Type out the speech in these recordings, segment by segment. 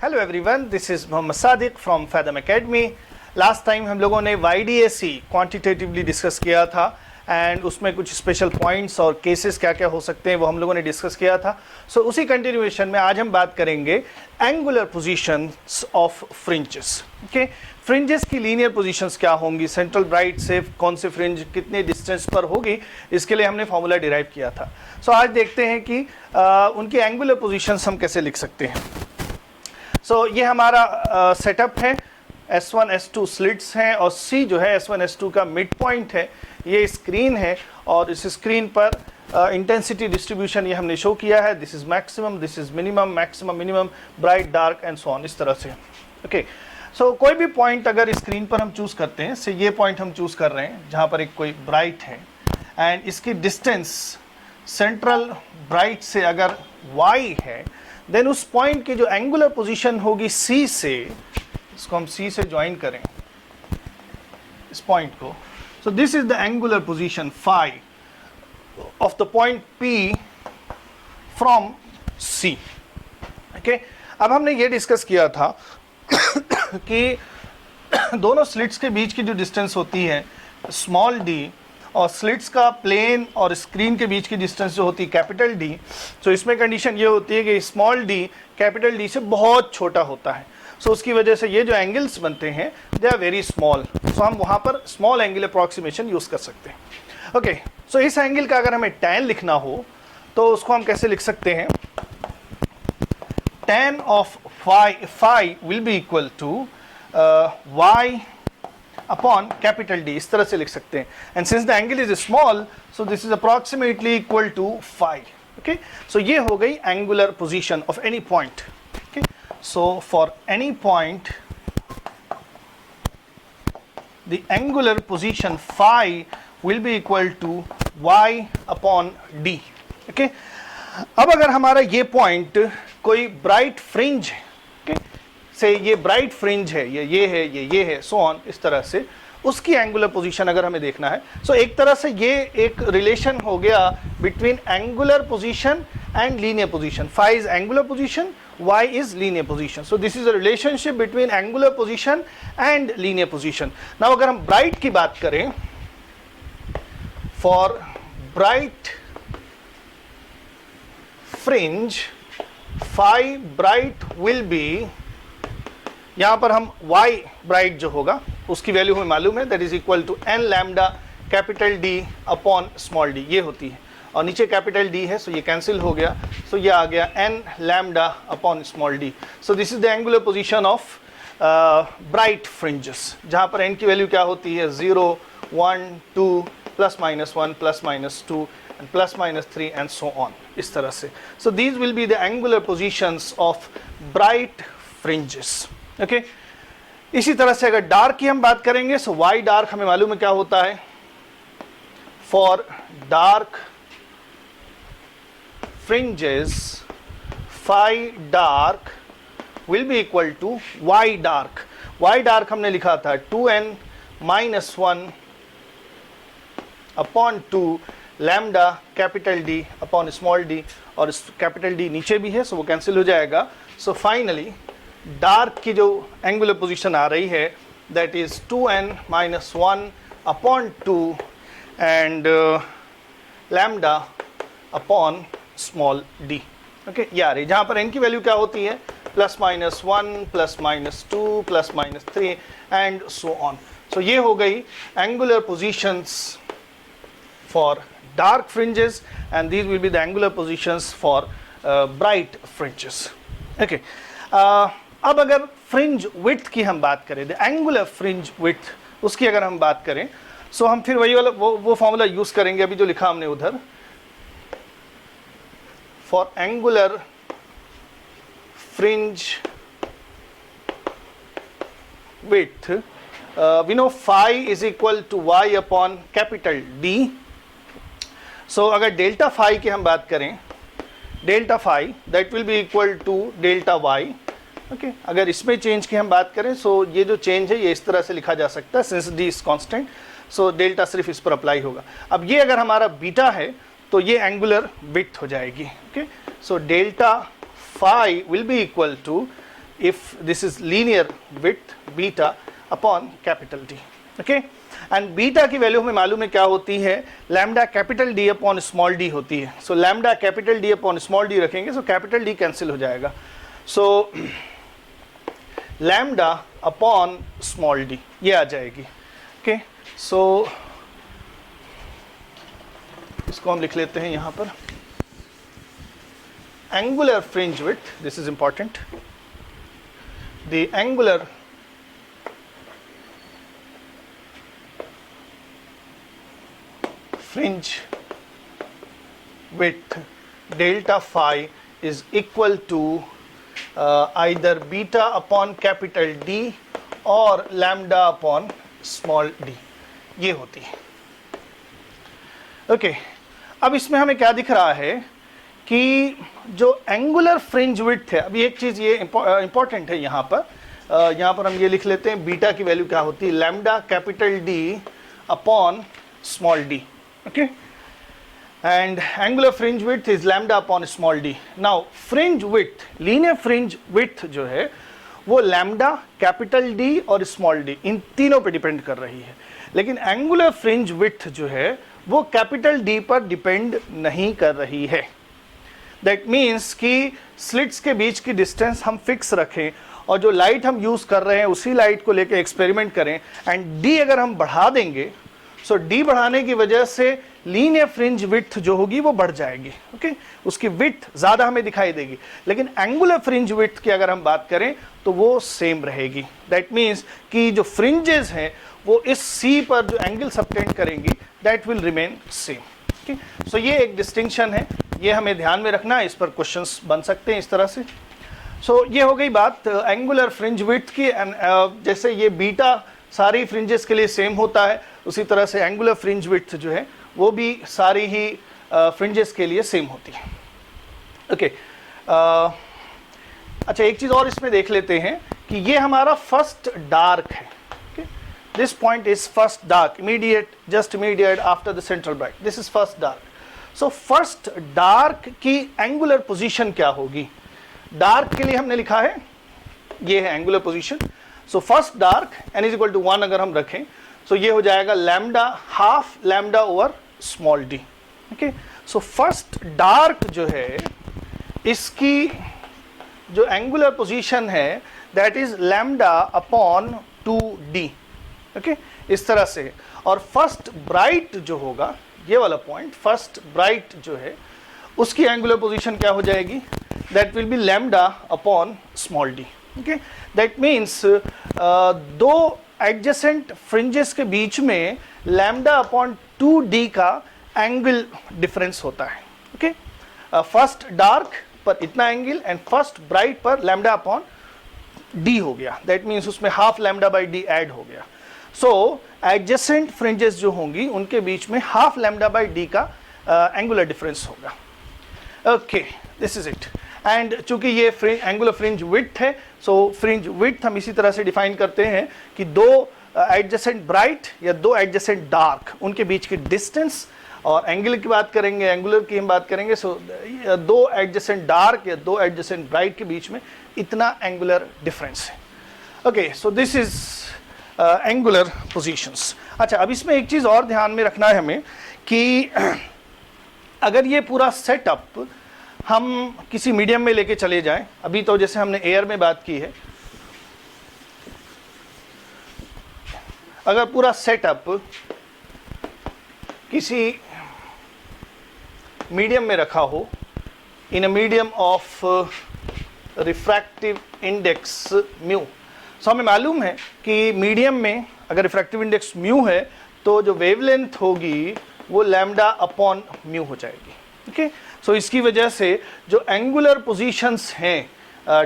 Hello everyone, this is Mohammad Sadiq from Fathom academy. Last time हम लोगों ने YDAC क्वांटिटेटिवली डिस्कस किया था एंड उसमें कुछ स्पेशल पॉइंट्स और केसेस क्या क्या हो सकते हैं वो हम लोगों ने डिस्कस किया था। सो उसी कंटिन्यूएशन में आज हम बात करेंगे angular positions of fringes. Okay, fringes की लीनियर पोजीशंस क्या होंगी, सेंट्रल ब्राइट से कौन से फ्रिंज कितने डिस्टेंस पर होगी, इसके लिए हमने फॉर्मूला डिराइव किया था। सो आज देखते हैं कि उनकी एंगुलर पोजीशंस हम कैसे लिख सकते हैं। सो ये हमारा सेटअप है, S1 S2 स्लिट्स हैं और C जो है S1 S2 का मिड पॉइंट है। ये स्क्रीन है और इस स्क्रीन पर इंटेंसिटी डिस्ट्रीब्यूशन ये हमने शो किया है। This is maximum, this is minimum, maximum, minimum, bright, dark and so on, इस तरह से। ओके, सो कोई भी पॉइंट अगर स्क्रीन पर हम चूज करते हैं, से ये पॉइंट हम चूज कर रहे हैं जहाँ पर एक कोई ब्राइट है एंड इसकी डिस्टेंस सेंट्रल ब्राइट से अगर y है, देन उस पॉइंट की जो एंगुलर पोजीशन होगी C से, इसको हम C से ज्वाइन करें इस पॉइंट को, सो this is the angular position phi of the point P from C। Okay, अब हमने ये डिस्कस किया था कि दोनों स्लिट्स के बीच की जो डिस्टेंस होती है स्मॉल d और स्लिट्स का प्लेन और स्क्रीन के बीच की डिस्टेंस जो होती है कैपिटल D, तो इसमें कंडीशन ये होती है कि स्मॉल d कैपिटल D से बहुत छोटा होता है। सो उसकी वजह से ये जो एंगल्स बनते हैं दे आर वेरी स्मॉल, सो हम वहाँ पर स्मॉल एंगल अप्रॉक्सीमेशन यूज़ कर सकते हैं। ओके, सो इस एंगल का अगर हमें tan लिखना हो तो उसको हम कैसे लिख सकते हैं, tan of phi will be equal to y upon capital D, इस तरह से लिख सकते हैं। And since the angle is small, so this is approximately equal to phi। Okay, so ये हो गई angular position of any point. Okay, so for any point the angular position phi will be equal to y upon D। Okay, अब अगर हमारा ये point कोई bright fringe है, से ये ब्राइट फ्रिंज है, ये है, ये है, सो ऑन, इस तरह से उसकी एंगुलर पोजीशन अगर हमें देखना है, सो एक तरह से ये एक रिलेशन हो गया between angular position and linear position. phi is angular position, y is linear position. So this is a relationship between angular position and linear position. Now अगर हम ब्राइट की बात करें, for bright fringe phi bright will be, यहाँ पर हम y bright जो होगा उसकी वैल्यू हमें मालूम है, that is equal to n lambda capital D upon small d, ये होती है, और नीचे कैपिटल D है, सो ये कैंसिल हो गया, सो ये आ गया n lambda upon small d। So this is the angular position of bright fringes, जहाँ पर n की वैल्यू क्या होती है 0, 1, 2, +-1, +-2 and +-3 and so on, इस तरह से। सो these will be the angular positions of bright fringes। Okay, इसी तरह से अगर डार्क की हम बात करेंगे, सो y डार्क हमें मालूम है क्या होता है, for dark fringes phi dark will be equal to y dark. y dark हमने लिखा था 2n-1 upon 2 lambda capital D upon small d, और कैपिटल D नीचे भी है, सो वो कैंसिल हो जाएगा। सो फाइनली डार्क की जो एंगुलर पोजीशन आ रही है that is 2n-1 upon 2 and lambda upon small d। Okay, ये आ रही है, जहाँ पर n की वैल्यू क्या होती है +-1, +-2, +-3 एंड सो ऑन। सो ये हो गई angular positions for dark fringes and these will be the angular positions for bright fringes. Okay, अब अगर फ्रिंज विड्थ की हम बात करें, द एंगुलर फ्रिंज विड्थ, उसकी अगर हम बात करें, सो हम फिर वही वाला वो फॉर्मूला यूज करेंगे अभी जो लिखा हमने उधर, for angular fringe width we know phi is equal to y upon capital D। So अगर डेल्टा phi की हम बात करें, delta phi that will be equal to delta y। Okay, अगर इसमें चेंज की हम बात करें, सो ये जो चेंज है ये इस तरह से लिखा जा सकता है, since D is constant, so delta सिर्फ इस पर अप्लाई होगा। अब ये अगर हमारा बीटा है तो ये एंगुलर विड्थ हो जाएगी। Okay, so delta phi will be equal to if this is linear width beta upon capital D. Okay, and beta की वैल्यू हमें मालूम है क्या होती है, lambda capital D upon small D होती है. सो lambda capital D upon small D रखेंगे, सो कैपिटल डी कैंसिल हो जाएगा. सो लैम्डा अपॉन स्मॉल डी ये आ जाएगी. ओके, सो इसको हम लिख लेते हैं यहाँ पर angular fringe width. This is important. The angular fringe width delta phi is equal to either beta upon capital D or lambda upon small d. ये होती है. ओके, अब इसमें हमें क्या दिख रहा है कि जो एंगुलर फ्रिंज विड्थ है, अभी एक चीज़ ये इंपॉर्टेंट है यहाँ पर हम ये लिख लेते हैं बीटा की वैल्यू क्या होती है, lambda capital D upon small d. Okay, and angular fringe width is lambda upon small d. Now fringe width, linear fringe width जो है वो lambda, capital D और small d इन तीनों पे डिपेंड कर रही है. लेकिन angular fringe width जो है वो capital D पर डिपेंड नहीं कर रही है. That means कि slits के बीच की डिस्टेंस हम फिक्स रखें और जो लाइट हम यूज़ कर रहे हैं उसी लाइट को लेकर एक्सपेरिमेंट करें, एंड D अगर हम बढ़ा देंगे, सो डी बढ़ाने की वजह से लीनियर फ्रिंज विड्थ जो होगी वो बढ़ जाएगी. ओके, उसकी विड्थ ज़्यादा हमें दिखाई देगी. लेकिन एंगुलर फ्रिंज विड्थ की अगर हम बात करें तो वो सेम रहेगी. दैट मीन्स कि जो फ्रिंजेस हैं वो इस सी पर जो एंगल सबटेंड करेंगी that will remain same. Okay, so ये एक डिस्टिंक्शन है, ये हमें ध्यान में रखना है. इस पर क्वेश्चंस बन सकते हैं इस तरह से. सो ये हो गई बात एंगुलर फ्रिंज विड्थ की. जैसे ये बीटा सारी फ्रिंजेस के लिए सेम होता है, उसी तरह से एंगुलर फ्रिंज विड्थ जो है वो भी सारी ही फ्रिंजेस के लिए सेम होती है. ओके, अच्छा एक चीज़ और इसमें देख लेते हैं कि ये हमारा फर्स्ट डार्क है. This point is first dark, just immediate after the central bright. This is first dark. So first dark की एंगुलर पोजीशन क्या होगी? डार्क के लिए हमने लिखा है, ये है angular position. So first dark n is equal to 1 अगर हम रखें, सो ये हो जाएगा lambda, half lambda over small d. Okay, so first dark जो है इसकी जो एंगुलर पोजीशन है that is lambda upon 2d. Okay, इस तरह से. और फर्स्ट ब्राइट जो होगा, ये वाला पॉइंट फर्स्ट ब्राइट जो है उसकी एंगुलर पोजीशन क्या हो जाएगी, that will B lambda upon small d. Okay, that means दो एडजेसेंट फ्रिंजेस के बीच में लैम्डा अपॉन 2d का एंगल डिफरेंस होता है. ओके, फर्स्ट डार्क पर इतना एंगल एंड फर्स्ट ब्राइट पर लैम्डा अपॉन d हो गया. दैट मीन्स उसमें half lambda by d add हो गया. सो एडजेसेंट फ्रिंजेस जो होंगी उनके बीच में हाफ लैम्डा बाई d का एंगुलर डिफरेंस होगा. Okay, this is it. And चूंकि ये एंगुलर फ्रिंज विड्थ है, सो फ्रिंज विड्थ हम इसी तरह से डिफाइन करते हैं कि दो एडजेसेंट ब्राइट या दो एडजेसेंट डार्क उनके बीच की डिस्टेंस, और एंगल की बात करेंगे, एंगुलर की हम बात करेंगे. सो दो एडजेसेंट डार्क या दो एडजेसेंट ब्राइट के बीच में इतना एंगुलर डिफरेंस है. Okay, so this is angular positions. अच्छा, अब इसमें एक चीज़ और ध्यान में रखना है हमें कि अगर ये पूरा सेटअप हम किसी मीडियम में लेके चले जाएं, अभी तो जैसे हमने एयर में बात की है, अगर पूरा सेटअप किसी मीडियम में रखा हो, in a medium of refractive index mu. So हमें मालूम है कि मीडियम में अगर रिफ्रैक्टिव इंडेक्स म्यू है तो जो वेवलेंथ होगी वो लैम्डा अपॉन म्यू हो जाएगी. ओके, सो इसकी वजह से जो एंगुलर पोजीशंस हैं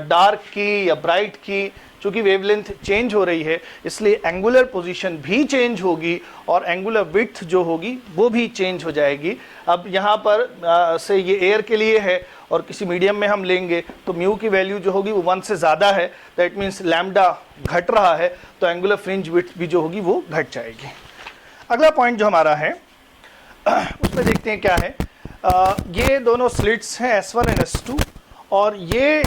डार्क की या ब्राइट की, चूँकि वेवलेंथ चेंज हो रही है इसलिए एंगुलर पोजीशन भी चेंज होगी और एंगुलर विड्थ जो होगी वो भी चेंज हो जाएगी. अब यहाँ पर से ये एयर के लिए है और किसी मीडियम में हम लेंगे तो म्यू की वैल्यू जो होगी वो 1 से ज़्यादा है, दैट मीन्स लैम्डा घट रहा है, तो एंगुलर फ्रिंज विड्थ भी जो होगी वो घट जाएगी. अगला पॉइंट जो हमारा है उसमें देखते हैं क्या है. ये दोनों स्लिट्स हैं S1 एंड S2, और ये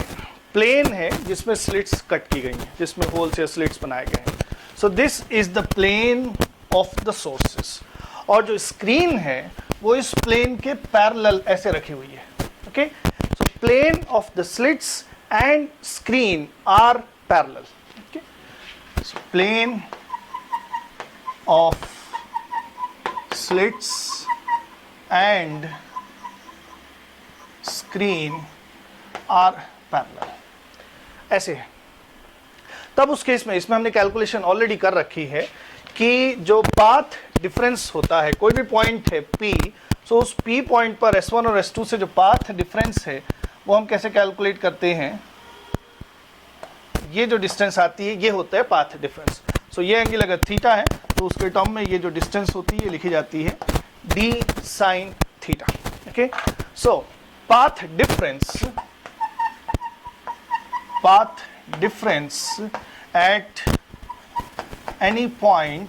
प्लेन है जिसमें स्लिट्स कट की गई हैं, जिसमें होल्स या स्लिट्स बनाए गए हैं। So this is the plane of the sources, और जो स्क्रीन है वो इस प्लेन के पैरेलल ऐसे रखी हुई है। Okay, so plane of the slits and screen are parallel. Okay, so plane of slits and screen are parallel, ऐसे है। तब उस केस में, इसमें हमने कैलकुलेशन ऑलरेडी कर रखी है कि जो पाथ डिफरेंस होता है, कोई भी पॉइंट है P, सो उस P पॉइंट पर S1 और S2 से जो पाथ डिफरेंस है वो हम कैसे कैलकुलेट करते हैं, ये जो डिस्टेंस आती है ये होता है पाथ डिफरेंस। सो ये एंगल अगर थीटा है तो उसके टर्म में ये जो डिस्टेंस होती है ये लिखी जाती है d sin theta. Okay, so path difference at any point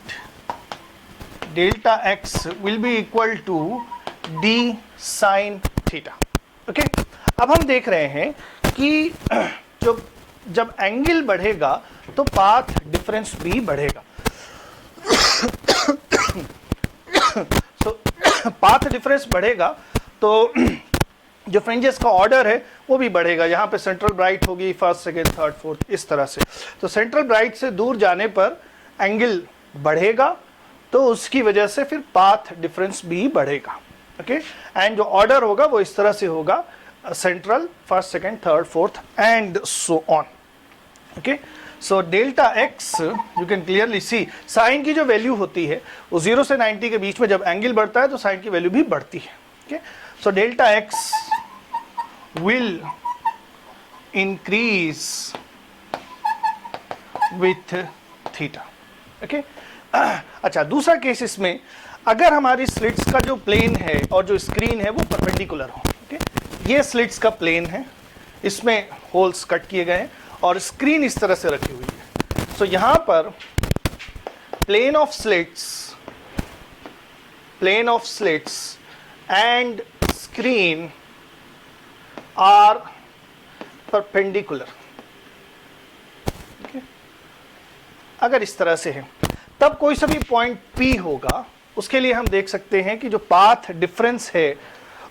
delta x will be equal to d sin theta. Okay, अब हम देख रहे हैं कि जब एंगल बढ़ेगा तो पाथ डिफरेंस भी बढ़ेगा। सो पाथ डिफरेंस बढ़ेगा तो जो फ्रिंजेस का ऑर्डर है वो भी बढ़ेगा। यहाँ पे सेंट्रल ब्राइट होगी, फर्स्ट, सेकेंड, थर्ड, फोर्थ, इस तरह से। तो सेंट्रल ब्राइट से दूर जाने पर एंगल बढ़ेगा, तो उसकी वजह से फिर पाथ डिफरेंस भी बढ़ेगा। ओके, एंड जो ऑर्डर होगा वो इस तरह से होगा, central, first, second, third, fourth and so on. Okay, so delta x you can clearly see, sine की जो वैल्यू होती है वो 0 से 90 के बीच में जब एंगल बढ़ता है तो साइन की वैल्यू भी बढ़ती है। Okay, so delta x will increase with theta. Okay, अच्छा, दूसरा केस इसमें, अगर हमारी स्लिट्स का जो प्लेन है और जो स्क्रीन है वो परपेंडिकुलर हो। ओके, ये स्लिट्स का प्लेन है, इसमें होल्स कट किए गए हैं और स्क्रीन इस तरह से रखी हुई है। सो यहां पर plane of slits and screen are perpendicular. अगर इस तरह से है तब कोई सा भी पॉइंट P होगा, उसके लिए हम देख सकते हैं कि जो पाथ डिफरेंस है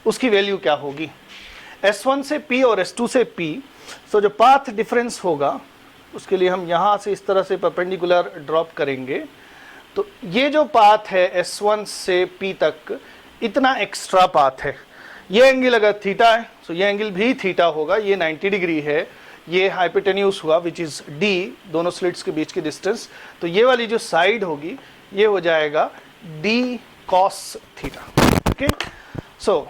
उसकी वैल्यू क्या होगी। S1 से P और S2 से P, सो जो पाथ डिफरेंस होगा उसके लिए हम यहाँ से इस तरह से परपेंडिकुलर ड्रॉप करेंगे। तो ये जो पाथ है S1 से P तक, इतना एक्स्ट्रा पाथ है। ये एंगल अगर थीटा है तो ये एंगल भी थीटा होगा, ये 90 डिग्री है। ये हाइपोटेन्यूस हुआ विच इज़ D, दोनों स्लिट्स के बीच की डिस्टेंस। तो ये वाली जो साइड होगी ये हो जाएगा D cos theta. Okay, so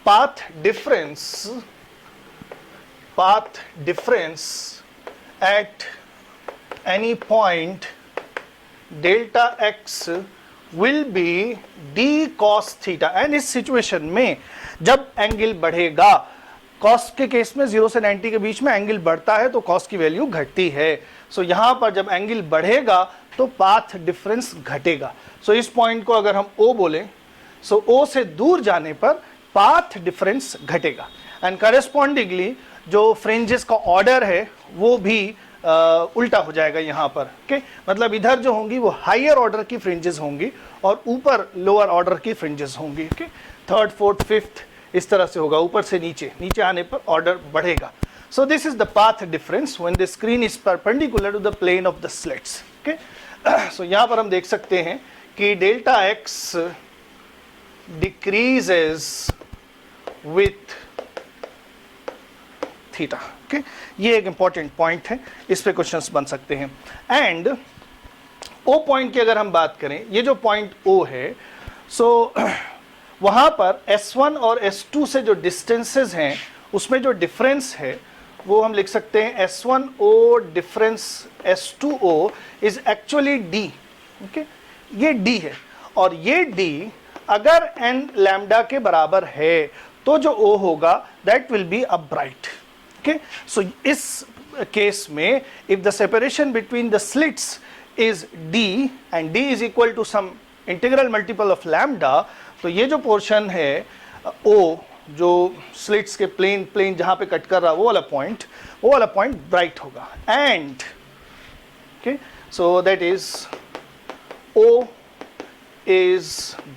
path difference at any point delta x will be d cos theta, and इस सिचुएशन में जब एंगल बढ़ेगा, cos के केस में 0 से 90 के बीच में एंगल बढ़ता है तो cos की वैल्यू घटती है। सो यहां पर जब एंगल बढ़ेगा तो पाथ डिफरेंस घटेगा। सो इस पॉइंट को अगर हम O बोलें, सो O से दूर जाने पर पाथ डिफरेंस घटेगा, एंड करेस्पॉन्डिंगली जो फ्रिंजेस का ऑर्डर है वो भी उल्टा हो जाएगा यहाँ पर। ओके, मतलब इधर जो होंगी वो हायर ऑर्डर की फ्रिंजेस होंगी और ऊपर लोअर ऑर्डर की फ्रिंजेस होंगी। ओके, थर्ड, फोर्थ, फिफ्थ इस तरह से होगा, ऊपर से नीचे आने पर ऑर्डर बढ़ेगा। So this is the path difference when the screen is perpendicular to the plane of the slits. Okay, so यहाँ पर हम देख सकते हैं कि delta X decreases with theta. Okay, ये एक इंपॉर्टेंट पॉइंट है, इस पे क्वेश्चंस बन सकते हैं। एंड ओ पॉइंट की अगर हम बात करें, ये जो पॉइंट ओ है, सो वहां पर S1 और S2 से जो डिस्टेंसेस हैं उसमें जो डिफरेंस है वो हम लिख सकते हैं S1O difference S2O is actually D। Okay, ये D है, और ये D अगर n लैम्डा के बराबर है तो जो O होगा that will be a bright. Okay, so इस केस में if the separation between the slits is D and D is equal to some integral multiple of lambda, तो ये जो पोर्शन है O जो स्लिट्स के प्लेन जहाँ पे कट कर रहा है वो वाला पॉइंट ब्राइट होगा. And okay, so that is O is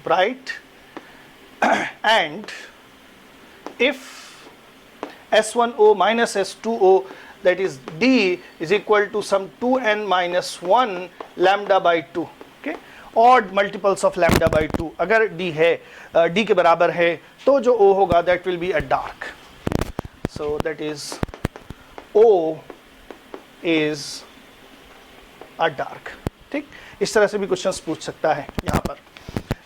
bright and if S1O minus S2O, that is D is equal to some 2n minus 1 lambda by 2. Okay, odd multiples of lambda by 2. अगर D है D के बराबर है तो जो O होगा that will be a dark. So that is O is a dark. ठीक, इस तरह से भी क्वेश्चंस पूछ सकता है यहाँ पर.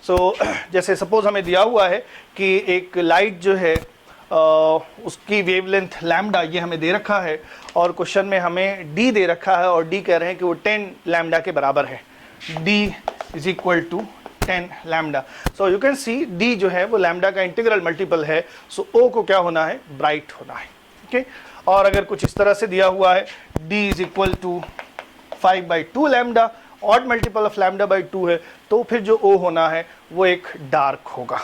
सो जैसे सपोज हमें दिया हुआ है कि एक लाइट जो है उसकी वेवलेंथ लैम्डा ये हमें दे रखा है और क्वेश्चन में हमें डी दे रखा है और डी कह रहे हैं कि वो 10 लैम्डा के बराबर है. D is equal to 10 lambda. So you can see d जो है वो लैम्डा का इंटीग्रल मल्टीपल है. सो ओ को क्या होना है, ब्राइट होना है. ओके, और अगर कुछ इस तरह से दिया हुआ है d is equal to 5/2 lambda, odd multiple of lambda by 2 है, तो फिर जो O होना है वो एक डार्क होगा.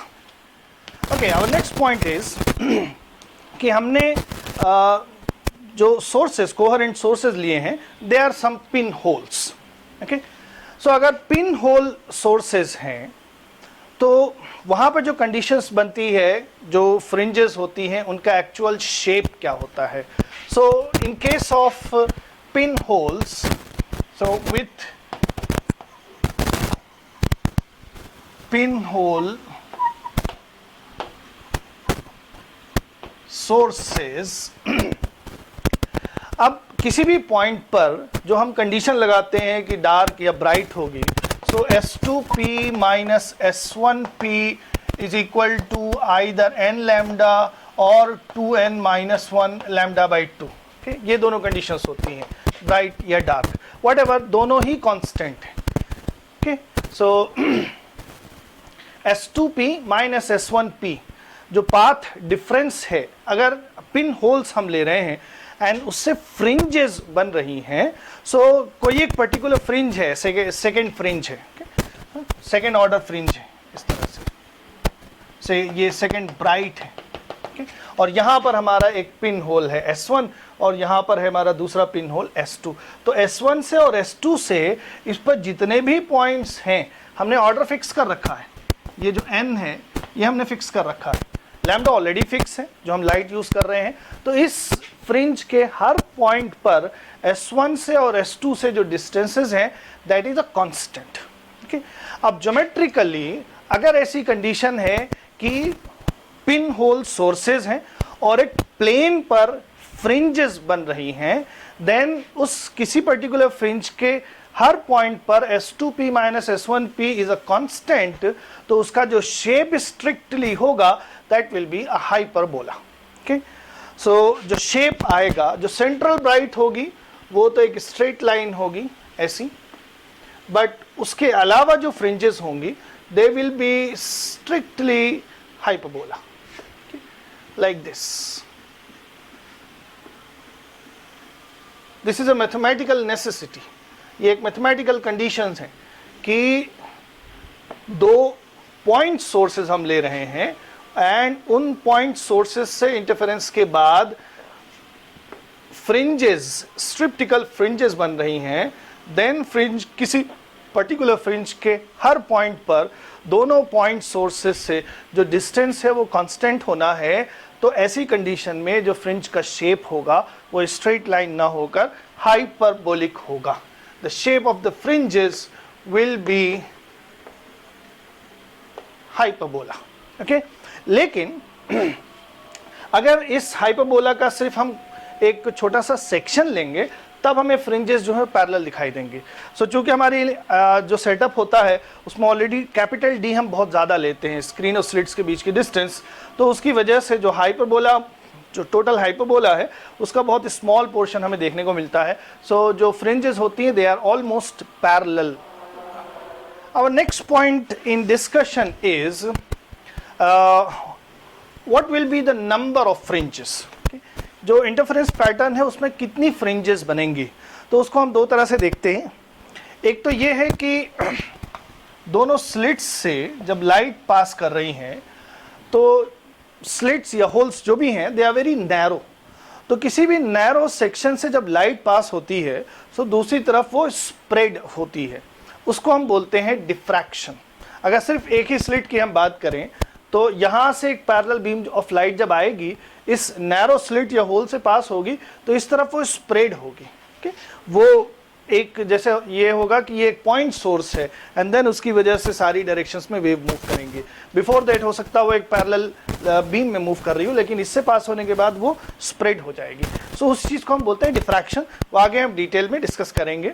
Okay, our next point is कि हमने जो सोर्सेज कोहेरेंट सोर्सेज लिए हैं they are some pin holes. Okay, so अगर पिन होल सोर्सेज हैं तो वहाँ पर जो कंडीशंस बनती है, जो फ्रिंजेस होती हैं, उनका एक्चुअल शेप क्या होता है. So in case of pin holes, so with pinhole sources अब किसी भी पॉइंट पर जो हम कंडीशन लगाते हैं कि डार्क या ब्राइट होगी, so S2P minus S1P is equal to either n lambda और 2n माइनस 1 लैम्डा बाई 2. ये दोनों कंडीशंस होती हैं, ब्राइट या डार्क, वट एवर, दोनों ही कांस्टेंट हैं. ओके, सो S2P माइनस S1P जो पाथ डिफरेंस है, अगर पिन होल्स हम ले रहे हैं एंड उससे फ्रिंजेस बन रही हैं, सो कोई एक पर्टिकुलर फ्रिंज है, सेकेंड फ्रिंज है, सेकेंड ऑर्डर फ्रिंज है, इस तरह से ये सेकेंड ब्राइट है. और यहाँ पर हमारा एक पिन होल है S1 और यहाँ पर है हमारा दूसरा पिन होल S2. तो S1 से और S2 से इस पर जितने भी पॉइंट्स हैं हमने ऑर्डर फिक्स कर रखा है. ये जो n है ये हमने फिक्स कर रखा है, लैम्डा ऑलरेडी फिक्स है जो हम लाइट यूज कर रहे हैं. तो इस फ्रिंज के हर पॉइंट पर S1 से और S2 से जो डिस्टेंसेस हैं that is a constant. Okay, अब ज्योमेट्रिकली अगर ऐसी कंडीशन है कि पिन होल सोर्सेज हैं और एक प्लेन पर फ्रिंजेस बन रही हैं, देन उस किसी पर्टिकुलर फ्रिंज के हर पॉइंट पर S2P minus S1P is a constant, तो उसका जो शेप स्ट्रिक्टली होगा that will be a hyperbola. Okay, so जो शेप आएगा, जो सेंट्रल ब्राइट होगी वो तो एक स्ट्रेट लाइन होगी ऐसी, बट उसके अलावा जो फ्रिंजेस होंगी they will be strictly hyperbola, like this. This is a mathematical necessity. ये एक मैथमेटिकल कंडीशंस हैं कि दो पॉइंट सोर्सेज हम ले रहे हैं एंड उन पॉइंट सोर्सेज से इंटरफेरेंस के बाद फ्रिंजेस, स्ट्रिप्टिकल फ्रिंजेस बन रही हैं. देन फ्रिंज, किसी पर्टिकुलर फ्रिंज के हर पॉइंट पर दोनों पॉइंट सोर्सेज से जो डिस्टेंस है वो कांस्टेंट होना है. तो ऐसी कंडीशन में जो फ्रिंज का शेप होगा वो स्ट्रेट लाइन ना होकर हाइपरबोलिक होगा. The shape of the fringes will be hyperbola. Okay? लेकिन अगर इस हाइपरबोला का सिर्फ हम एक छोटा सा सेक्शन लेंगे तब हमें फ्रिंजेस जो है पैरेलल दिखाई देंगे. सो चूंकि हमारी जो सेटअप होता है उसमें ऑलरेडी कैपिटल डी हम बहुत ज़्यादा लेते हैं स्क्रीन और स्लिट्स के बीच की डिस्टेंस, तो उसकी वजह से जो हाइपरबोला, जो टोटल हाइपरबोला है उसका बहुत स्मॉल पोर्शन हमें देखने को मिलता है. सो जो फ्रिंजेस होती हैं they are almost parallel. Our next point in discussion is what will be the number of fringes. जो इंटरफेरेंस पैटर्न है उसमें कितनी फ्रिंजेस बनेंगी, तो उसको हम दो तरह से देखते हैं. एक तो ये है कि दोनों स्लिट्स से जब लाइट पास कर रही हैं तो स्लिट्स या होल्स जो भी हैं दे आर वेरी नैरो। तो किसी भी नैरो सेक्शन से जब लाइट पास होती है तो दूसरी तरफ वो स्प्रेड होती है, उसको हम बोलते हैं डिफ्रैक्शन। अगर सिर्फ एक ही स्लिट की हम बात करें तो यहाँ से एक पैरेलल बीम ऑफ लाइट जब आएगी इस नैरो स्लिट या होल से पास होगी तो इस तरफ वो स्प्रेड होगी। ओके, वो एक जैसे ये होगा कि ये एक पॉइंट सोर्स है एंड देन उसकी वजह से सारी डायरेक्शंस में वेव मूव करेंगे। बिफोर दैट हो सकता है वो एक पैरेलल बीम में मूव कर रही हो, लेकिन इससे पास होने के बाद वो स्प्रेड हो जाएगी। सो उस चीज़ को हम बोलते हैं डिफ्रैक्शन। वो आगे हम डिटेल में डिस्कस करेंगे।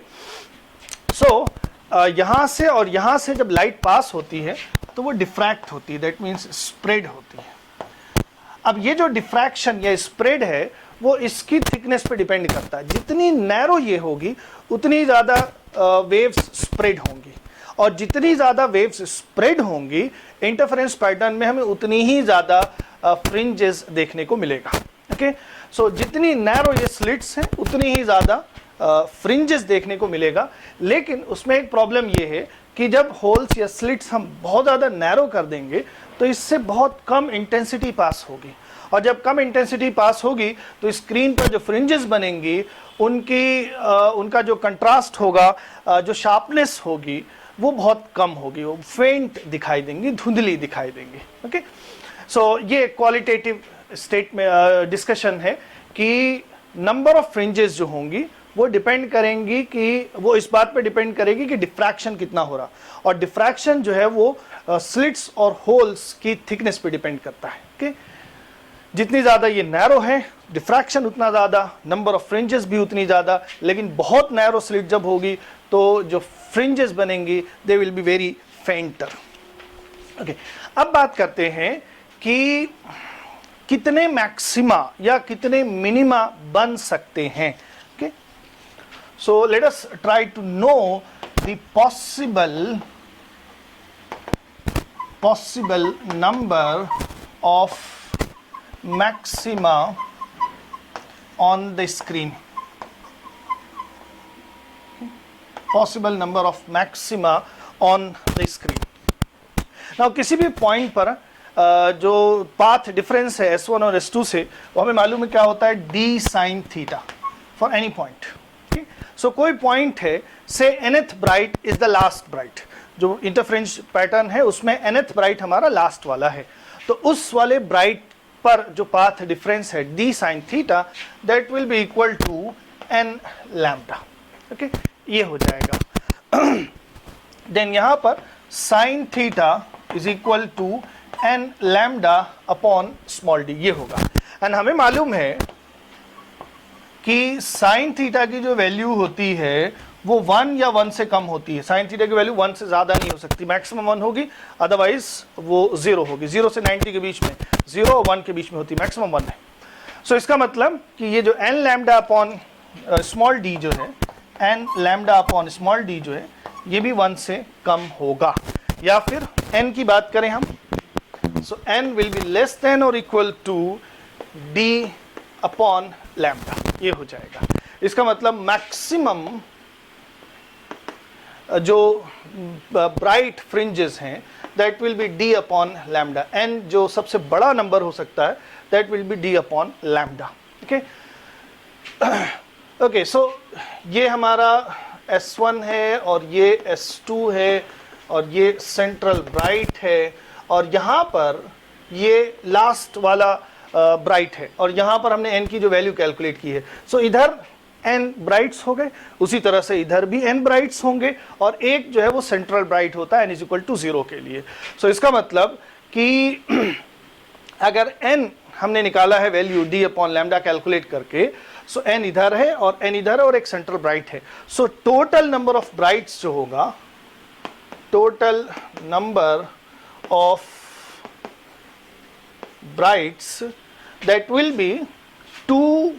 सो यहाँ से और यहाँ से जब लाइट पास होती है तो वो डिफ्रैक्ट होती है, दैट मीन्स स्प्रेड होती है। अब ये जो डिफ्रैक्शन या स्प्रेड है वो इसकी थिकनेस पे डिपेंड करता है। जितनी नैरो ये होगी उतनी ज़्यादा वेव्स स्प्रेड होंगी, और जितनी ज़्यादा वेव्स स्प्रेड होंगी इंटरफेरेंस पैटर्न में हमें उतनी ही ज़्यादा फ्रिंजेस देखने को मिलेगा। ओके, सो जितनी नैरो ये स्लिट्स हैं उतनी ही ज़्यादा फ्रिंजेस देखने को मिलेगा। लेकिन उसमें एक प्रॉब्लम ये है कि जब होल्स या स्लिट्स हम बहुत ज़्यादा नैरो कर देंगे तो इससे बहुत कम इंटेंसिटी पास होगी, और जब कम इंटेंसिटी पास होगी तो स्क्रीन पर जो फ्रिंजेस बनेंगी उनका जो कंट्रास्ट होगा, जो शार्पनेस होगी वो बहुत कम होगी, वो फेंट दिखाई देंगी, धुंधली दिखाई देंगी। ओके, सो ये क्वालिटेटिव स्टेट में डिस्कशन है कि नंबर ऑफ फ्रिंजेस जो होंगी वो डिपेंड करेंगी कि वो इस बात पे डिपेंड करेगी कि डिफ्रैक्शन कितना हो रहा, और डिफ्रैक्शन जो है वो स्लिट्स और होल्स की थिकनेस पे डिपेंड करता है। ओके, जितनी ज़्यादा ये नैरो है डिफ्रैक्शन उतना ज़्यादा, नंबर ऑफ फ्रिंजेस भी उतनी ज़्यादा। लेकिन बहुत नैरो स्लिट जब होगी तो जो फ्रिंजेस बनेंगी they will be very फेंटर। Okay, अब बात करते हैं कि कितने मैक्सिमा या कितने मिनिमा बन सकते हैं। Okay, so let us try to know the possible number of maxima on the screen. Possible number of maxima on the screen. Now किसी भी पॉइंट पर जो पाथ डिफरेंस है S1 और S2 से वो हमें मालूम है क्या होता है, d sin theta for any point. So कोई पॉइंट है से nth bright is the last bright, जो इंटरफ्रेंस पैटर्न है उसमें nth ब्राइट हमारा लास्ट वाला है, तो उस वाले ब्राइट पर जो पाथ डिफरेंस है d sin theta that will be equal to n lambda. Okay, ये हो जाएगा। देन यहाँ पर sin theta is equal to n lambda upon small d, ये होगा। एंड हमें मालूम है कि sin थीटा की जो वैल्यू होती है वो 1 या 1 से कम होती है। sin थीटा की वैल्यू 1 से ज़्यादा नहीं हो सकती, मैक्सिमम 1 होगी, अदरवाइज वो 0 होगी। 0 से 90 के बीच में, 0 और 1 के बीच में होती है, मैक्सिमम 1 है। सो इसका मतलब कि ये जो n lambda upon small d जो है, n lambda upon small d जो है ये भी 1 से कम होगा। या फिर n की बात करें हम, so n will be less than और equal to d upon lambda, ये हो जाएगा। इसका मतलब मैक्सिमम जो ब्राइट फ्रिंजेस हैं that will be d upon lambda. n जो सबसे बड़ा नंबर हो सकता है that will be d upon lambda. Okay okay, so ये हमारा S1 है और ये S2 है और ये सेंट्रल ब्राइट है, और यहाँ पर ये लास्ट वाला ब्राइट है, और यहाँ पर हमने n की जो वैल्यू कैलकुलेट की है। सो इधर n ब्राइट्स हो गए, उसी तरह से इधर भी n ब्राइट्स होंगे, और एक जो है वो सेंट्रल ब्राइट होता है n इज इक्वल टू 0 के लिए। सो इसका मतलब कि अगर n हमने निकाला है value d upon lambda calculate करके, सो n इधर है और n इधर है और एक सेंट्रल ब्राइट है। So total number of brides जो होगा, total number of brides that will B 2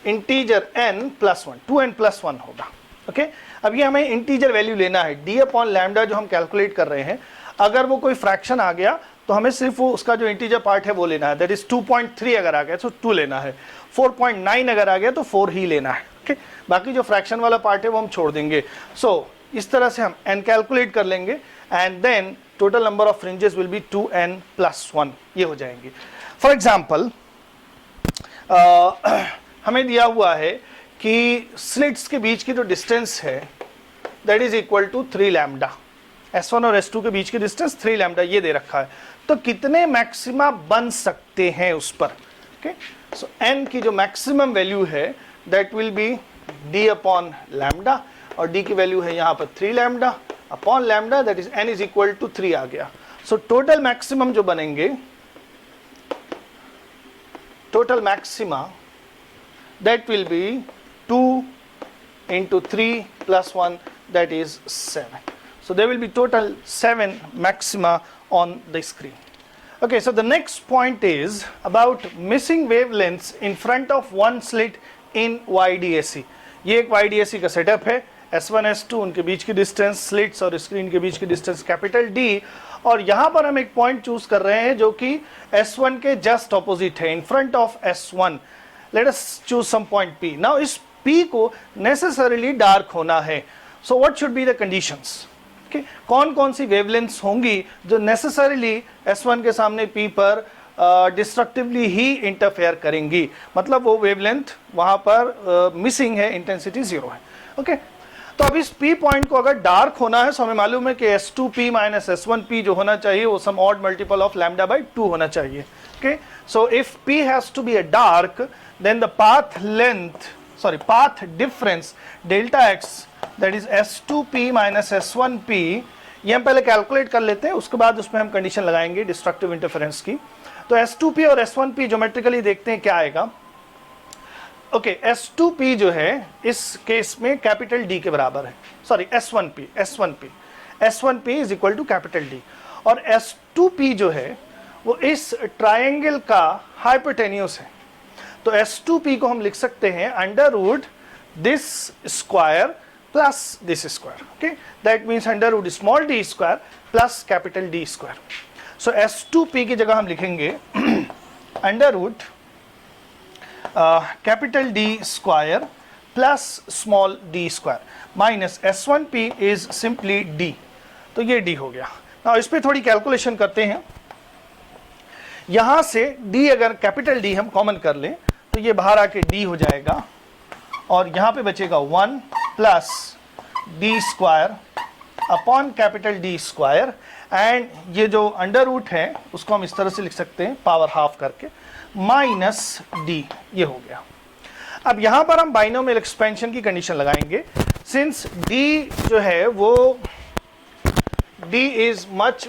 integer n plus 1, 2n plus 1 होगा। ओके, अब ये हमें इंटीजर वैल्यू लेना है। d अपॉन लैम्डा जो हम कैलकुलेट कर रहे हैं, अगर वो कोई फ्रैक्शन आ गया तो हमें सिर्फ वो उसका जो इंटीजर पार्ट है वो लेना है, दैट इज 2.3 अगर आ गया तो 2 लेना है, 4.9 अगर आ गया तो 4 ही लेना है। ओके, बाकी जो फ्रैक्शन वाला पार्ट है वो हम छोड़ देंगे। सो इस तरह से हम n कैलकुलेट कर लेंगे and then total number of fringes will be 2n+1, ये हो जाएंगी। फॉर एग्जाम्पल हमें दिया हुआ है कि स्लिट्स के बीच की जो डिस्टेंस है that is equal to 3 lambda, S1 और S2 के बीच की डिस्टेंस 3 लैम्डा ये दे रखा है। तो कितने मैक्सिमा बन सकते हैं उस पर, ओके। सो n की जो मैक्सिमम वैल्यू है that will be d upon lambda, और d की वैल्यू है यहाँ पर 3 lambda upon lambda, that is n is equal to 3 आ गया। सो टोटल मैक्सिमम जो बनेंगे, total maxima that will be 2 into 3 plus 1, that is 7. So there will be total 7 maxima on the screen. Okay, so the next point is about missing wavelengths in front of one slit in YDAC. ये एक YDAC का setup है, S1 S2 उनके बीच की distance, slits और screen के बीच की distance capital D, और यहाँ पर हम एक पॉइंट चूज कर रहे हैं जो कि S1 के जस्ट ऑपोजिट है, in front of S1. Let us choose some point P. Now इस P को necessarily dark होना है. So what should be the conditions? Okay, कौन कौन सी wavelengths होंगी जो necessarily S1 के सामने P पर destructively ही interfere करेंगी, मतलब वो wavelength वहाँ पर missing है, intensity 0 है. Okay, तो अब इस P पॉइंट को अगर डार्क होना है, तो हमें मालूम है कि S2P माइनस S1P जो होना चाहिए वो some odd multiple of lambda by 2 होना चाहिए. Okay, so if P has to be a dark, then the path difference delta x, that is S2P minus S1P, ये हम पहले कैलकुलेट कर लेते हैं, उसके बाद उसमें हम कंडीशन लगाएंगे डिस्ट्रक्टिव इंटरफेरेंस की। तो S2P और S1P ज्योमेट्रिकली देखते हैं क्या आएगा। ओके, S2P जो है इस केस में कैपिटल D के बराबर है, sorry S1P is equal to capital D, और S2P जो है वो इस ट्रायंगल का हाइपोटेन्यूस है। तो S2P को हम लिख सकते हैं under root this square plus this square, okay, that means under root small d square plus capital D square. So S2P की जगह हम लिखेंगे under root capital D square plus small d square minus S1P is simply D, तो ये D हो गया। Now इस पे थोड़ी कैलकुलेशन करते हैं। यहां से D अगर कैपिटल D हम कॉमन कर लें तो ये बाहर आके D हो जाएगा, और यहां पे बचेगा 1 plus D square upon capital D square, and ये जो अंडर रूट है उसको हम इस तरह से लिख सकते हैं पावर हाफ करके, माइनस D, ये हो गया। अब यहां पर हम बाइनोमियल एक्सपेंशन की कंडीशन लगाएंगे, सिंस D जो है वो D is much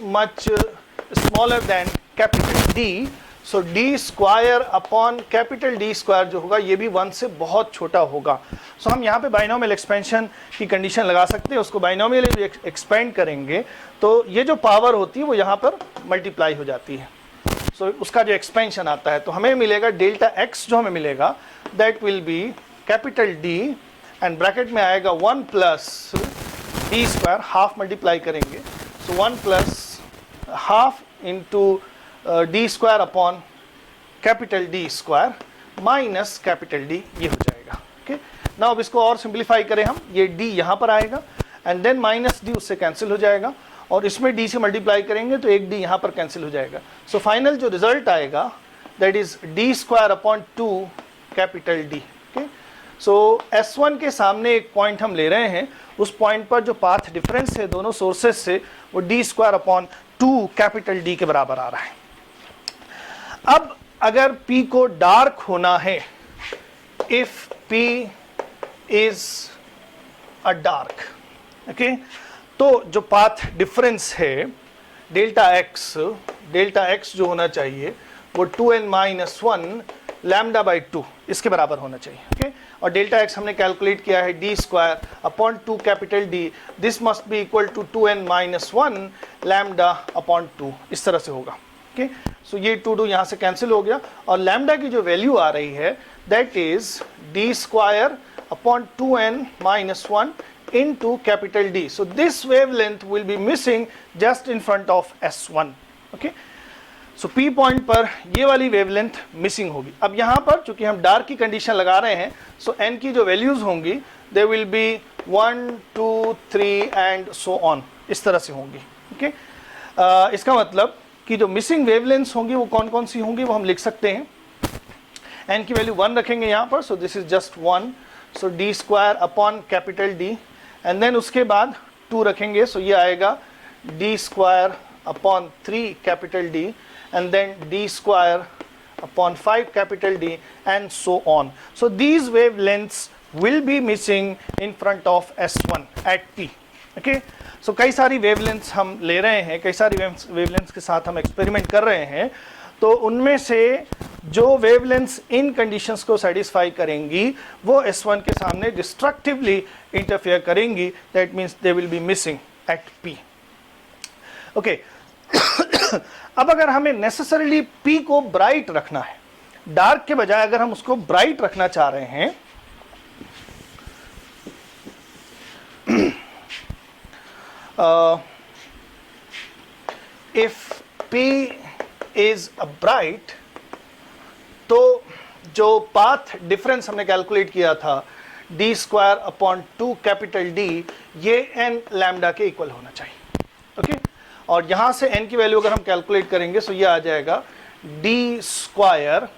smaller than capital D, so D square upon capital D square जो होगा ये भी 1 से बहुत छोटा होगा। सो हम यहाँ पे बाइनोमियल एक्सपेंशन की कंडीशन लगा सकते हैं, उसको बाइनोमियल एक्सपेंड करेंगे तो ये जो पावर होती है वो यहाँ पर मल्टीप्लाई हो जाती है। सो उसका जो एक्सपेंशन आता है तो हमें मिलेगा डेल्टा x जो हमें मिलेगा that will B capital D, and bracket में आएगा 1 plus D square, half multiply करेंगे, सो 1 plus half into D square upon capital D square minus capital D, ये हो जाएगा। ओके, नाउ अब इसको और सिंप्लीफाई करें हम, ये D यहाँ पर आएगा एंड देन माइनस D उससे कैंसिल हो जाएगा, और इसमें D से मल्टीप्लाई करेंगे तो एक D यहाँ पर कैंसिल हो जाएगा। सो फाइनल जो रिजल्ट आएगा that is D square upon 2 capital D। Okay, so S1 के सामने एक पॉइंट हम ले रहे हैं, उस पॉइंट पर जो पाथ डिफरेंस है दोनों सोर्सेज से वो D square upon 2 capital D के बराबर आ रहा है। अब अगर P को डार्क होना है, if P is a dark, okay, तो जो पाथ डिफरेंस है डेल्टा x जो होना चाहिए वो 2n-1 लैम्डा बाई 2 इसके बराबर होना चाहिए। ओके, और डेल्टा x हमने कैलकुलेट किया है D square upon 2 capital D, this must be equal to 2n-1 lambda upon 2, इस तरह से होगा। ओके, सो ये 2 यहाँ से कैंसिल हो गया, और लैम्डा की जो वैल्यू आ रही है that is D square upon 2n-1 into capital D. So this wavelength will be missing just in front of S1. Okay, so P point पर ये वाली वेवलेंथ मिसिंग होगी। अब यहाँ पर चूंकि हम डार्क की कंडीशन लगा रहे हैं, सो n की जो वैल्यूज होंगी they will be 1, 2, 3 and so on, इस तरह से होंगी। ओके, इसका मतलब कि जो मिसिंग वेवलेंथ्स होंगी वो कौन कौन सी होंगी वो हम लिख सकते हैं। एन की वैल्यू 1 रखेंगे यहाँ पर, so this is just 1, so D square upon capital D, and then उसके बाद 2 रखेंगे, सो ये आएगा d square upon 3 capital D, and then D square upon 5 capital D, and so on. So these wavelengths will be missing in front of S1 at P. Okay, so कई सारी wavelengths हम ले रहे हैं, कई सारी wavelengths के साथ हम experiment कर रहे हैं, तो उनमें से जो wavelengths इन conditions को satisfy करेंगी वो S1 के सामने destructively interfere करेंगी, that means they will be missing at P. Okay. अब अगर हमें नेसेसरीली P को ब्राइट रखना है, डार्क के बजाय अगर हम उसको ब्राइट रखना चाह रहे हैं, if P is a bright, तो जो पाथ डिफरेंस हमने कैलकुलेट किया था D square upon 2 capital D, ये n लैम्डा के इक्वल होना चाहिए। ओके, और यहाँ से n की वैल्यू अगर हम कैलकुलेट करेंगे तो ये आ जाएगा D square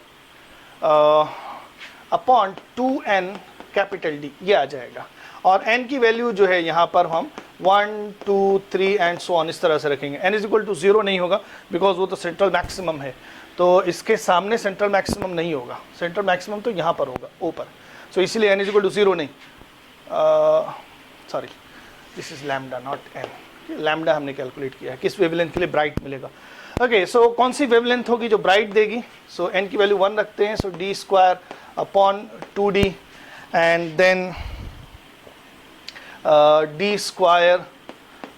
upon 2n capital D, ये आ जाएगा। और n की वैल्यू जो है यहाँ पर हम 1 2 3 एंड सो ऑन इस तरह से रखेंगे। n इज इक्वल टू 0 नहीं होगा बिकॉज वो तो सेंट्रल मैक्सिमम है, तो इसके सामने सेंट्रल मैक्सिमम नहीं होगा, सेंट्रल मैक्सिमम तो यहाँ पर होगा ऊपर, सो इसीलिए n इज इक्वल टू 0 नहीं, sorry this is lambda naught n, lambda हमने कैलकुलेट किया है किस वेवलेंथ के लिए ब्राइट मिलेगा। ओके, सो कौन सी वेवलेंथ होगी जो ब्राइट देगी, सो n की वैल्यू 1 रखते हैं, so D square upon 2d, and then D square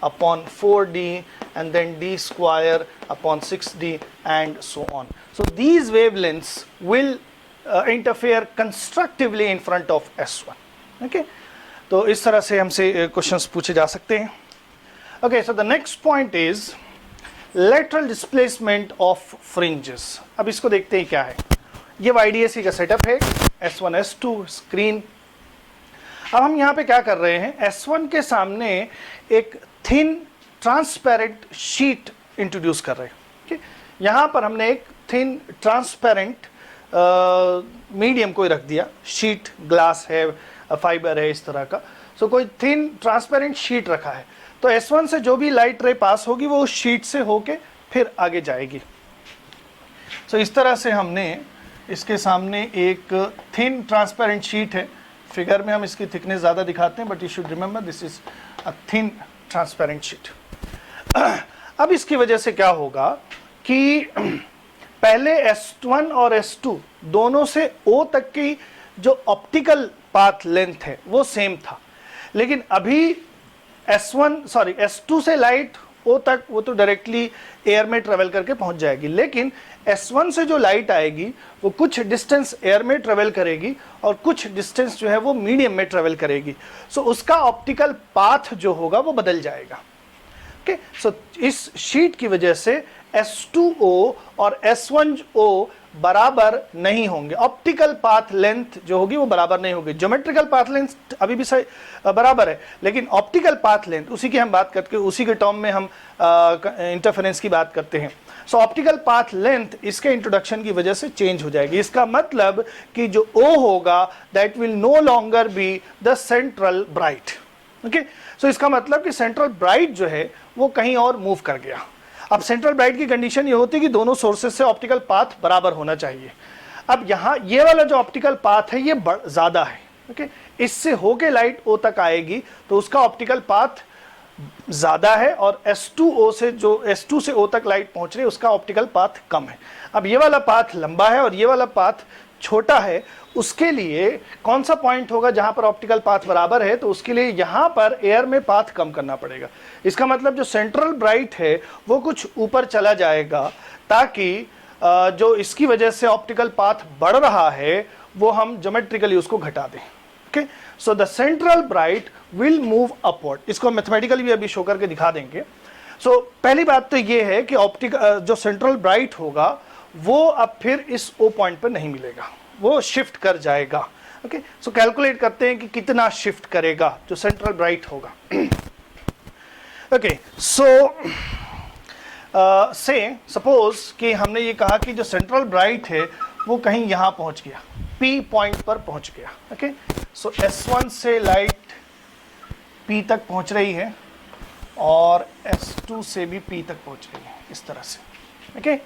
upon 4d, and then d square upon 6d, and so on. So these wavelengths will interfere constructively in front of S1. Okay, तो इस तरह से हमसे questions पूछे जा सकते हैं। Okay, so the next point is lateral displacement of fringes. अब इसको देखते हैं क्या है। ये YDAC का सेटअप है, S1 S2 स्क्रीन। अब हम यहाँ पे क्या कर रहे हैं, S1 के सामने एक थिन ट्रांसपेरेंट शीट इंट्रोड्यूस कर रहे हैं। okay? यहाँ पर हमने एक थिन ट्रांसपेरेंट मीडियम कोई रख दिया, शीट ग्लास है, फाइबर है इस तरह का, सो कोई थिन ट्रांसपेरेंट शीट रखा है, तो S1 से जो भी लाइट रे पास होगी वो उस शीट से होके फिर आगे जाएगी। सो इस तरह से हमने इसके सामने एक थिन ट्रांसपेरेंट शीट है, फिगर में हम इसकी थिकनेस ज़्यादा दिखाते हैं, but you should remember this is a thin transparent sheet. अब इसकी वजह से क्या होगा कि पहले S1 और S2 दोनों से O तक की जो ऑप्टिकल पाथ लेंथ है वो सेम था, लेकिन अभी S2 से लाइट O तक वो तो डायरेक्टली एयर में ट्रेवल करके पहुंच जाएगी, लेकिन S1 से जो लाइट आएगी वो कुछ डिस्टेंस एयर में ट्रेवल करेगी और कुछ डिस्टेंस जो है वो मीडियम में ट्रेवल करेगी, सो उसका ऑप्टिकल पाथ जो होगा वो बदल जाएगा। ओके, सो इस शीट की वजह से S2O और S1O बराबर नहीं होंगे, ऑप्टिकल पाथ लेंथ जो होगी वो बराबर नहीं होगी। ज्योमेट्रिकल पाथ लेंथ अभी भी सही बराबर है, लेकिन ऑप्टिकल पाथ लेंथ उसी की हम बात करते हैं, उसी के टर्म में हम इंटरफेरेंस की बात करते हैं। सो ऑप्टिकल पाथ लेंथ इसके इंट्रोडक्शन की वजह से चेंज हो जाएगी। इसका मतलब कि जो O होगा that will no longer be the central bright. Okay, so इसका मतलब कि सेंट्रल ब्राइट जो है वो कहीं और मूव कर गया। अब सेंट्रल ब्राइट की कंडीशन ये होती है कि दोनों सोर्सेज से ऑप्टिकल पाथ बराबर होना चाहिए। अब यहाँ ये वाला जो ऑप्टिकल पाथ है ये ज़्यादा है, ओके, इससे होके लाइट O तक आएगी तो उसका ऑप्टिकल पाथ ज़्यादा है, और S2O से जो S2 से O तक लाइट पहुँच रही है उसका ऑप्टिकल पाथ कम है। अब ये वाला पाथ लंबा है और ये वाला पाथ छोटा है, उसके लिए कौन सा पॉइंट होगा जहां पर ऑप्टिकल पाथ बराबर है, तो उसके लिए यहां पर एयर में पाथ कम करना पड़ेगा। इसका मतलब जो सेंट्रल ब्राइट है वो कुछ ऊपर चला जाएगा, ताकि जो इसकी वजह से ऑप्टिकल पाथ बढ़ रहा है वो हम ज्योमेट्रिकली उसको घटा दें। Okay, so the central bright will move upward. इसको मैथमेटिकली भी अभी शो करके दिखा देंगे। सो पहली बात तो ये है कि जो सेंट्रल ब्राइट होगा वो अब फिर इस O पॉइंट पर नहीं मिलेगा, वो शिफ्ट कर जाएगा। ओके, सो कैलकुलेट करते हैं कि कितना शिफ्ट करेगा जो सेंट्रल ब्राइट होगा। ओके, सो से सपोज कि हमने ये कहा कि जो सेंट्रल ब्राइट है वो कहीं यहाँ पहुँच गया, P पॉइंट पर पहुँच गया। ओके, सो S1 से लाइट P तक पहुँच रही है और S2 से भी P तक पहुँच रही है, इस तरह से। ओके,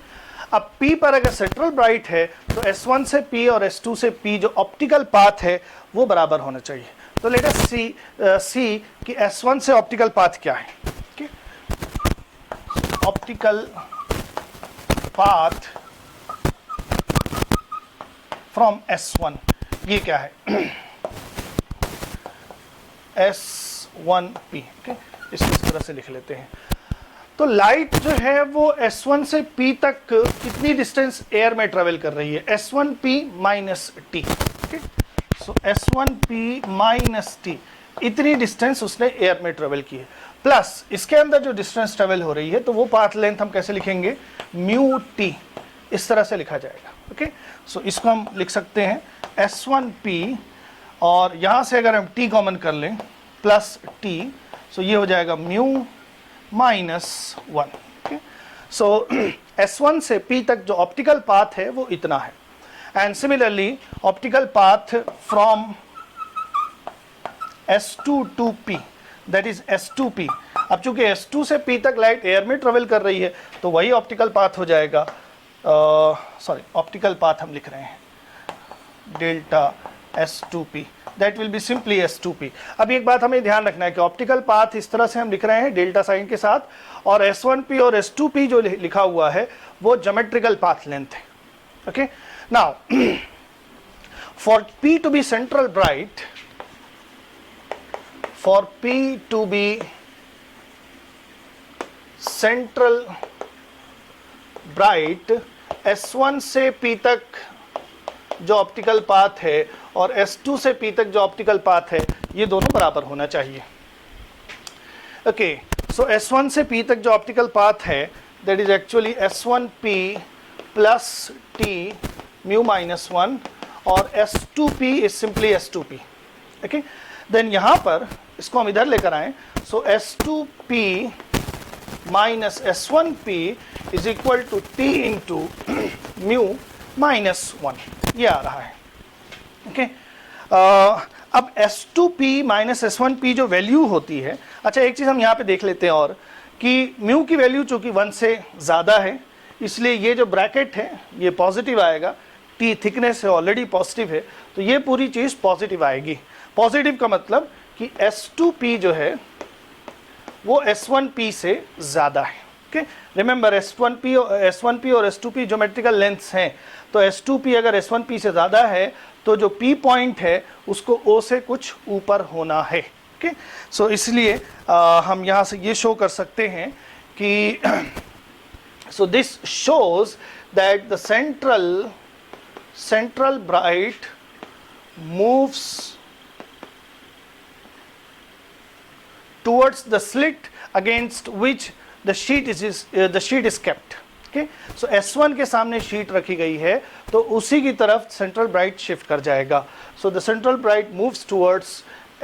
अब P पर अगर सेंट्रल ब्राइट है तो S1 से P और S2 से P जो ऑप्टिकल पाथ है वो बराबर होना चाहिए। तो लेट अस सी कि S1 से ऑप्टिकल पाथ क्या है। Okay, optical path from S1 ये क्या है, S1P। ओके, इसको इस तरह से लिख लेते हैं। तो लाइट जो है वो S1 से P तक कितनी डिस्टेंस एयर में ट्रेवल कर रही है, S1P माइनस टी। ओके, सो S1P माइनस टी, इतनी डिस्टेंस उसने एयर में ट्रेवल की है, प्लस इसके अंदर जो डिस्टेंस ट्रेवल हो रही है तो वो पाथ लेंथ हम कैसे लिखेंगे, म्यू टी, इस तरह से लिखा जाएगा। ओके, सो इसको हम लिख सकते हैं S1P और यहाँ से अगर हम T कॉमन कर लें प्लस T, सो ये हो जाएगा म्यू माइनस 1। ओके, सो S1 से P तक जो ऑप्टिकल पाथ है वो इतना है। And similarly optical path from S2 to P, that is S2P। अब चूंकि S2 से P तक लाइट एयर में ट्रेवल कर रही है तो वही ऑप्टिकल पाथ हो जाएगा, सॉरी ऑप्टिकल पाथ हम लिख रहे हैं delta S2P, that will be simply S2P। अब एक बात हमें ध्यान रखना है कि ऑप्टिकल पाथ इस तरह से हम लिख रहे हैं डेल्टा साइन के साथ, और S1P और S2P जो लिखा हुआ है वो ज्योमेट्रिकल पाथ लेंथ है। Okay, now for P to be central bright, for P to be central bright, S1 से P तक जो ऑप्टिकल पाथ है और S2 से P तक जो ऑप्टिकल पाथ है ये दोनों बराबर होना चाहिए। ओके, सो S1 से P तक जो ऑप्टिकल पाथ है that is actually S1P plus T mu minus 1 और S2P is simply S2P। Okay, then यहाँ पर इसको हम इधर लेकर आए, so S2P minus S1P is equal to T into mu minus 1, ये आ रहा है। ओके, अब S2P माइनस S1P जो वैल्यू होती है, अच्छा एक चीज़ हम यहाँ पे देख लेते हैं और कि म्यू की वैल्यू चूंकि 1 से ज़्यादा है इसलिए ये जो ब्रैकेट है ये पॉजिटिव आएगा, T थिकनेस है ऑलरेडी पॉजिटिव है तो ये पूरी चीज़ पॉजिटिव आएगी। पॉजिटिव का मतलब कि S2P जो है वो S1P से ज़्यादा है। ओके, रिमेंबर S1P और S2P ज्योमेट्रिकल लेंथ्स हैं, तो S2P अगर S1P से ज़्यादा है तो जो P पॉइंट है उसको O से कुछ ऊपर होना है। ओके, सो इसलिए हम यहाँ से ये शो कर सकते हैं कि so this shows that the central bright moves towards the slit against which the sheet is kept. Okay, so S1 के सामने शीट रखी गई है तो उसी की तरफ सेंट्रल ब्राइट शिफ्ट कर जाएगा। So the central bright moves towards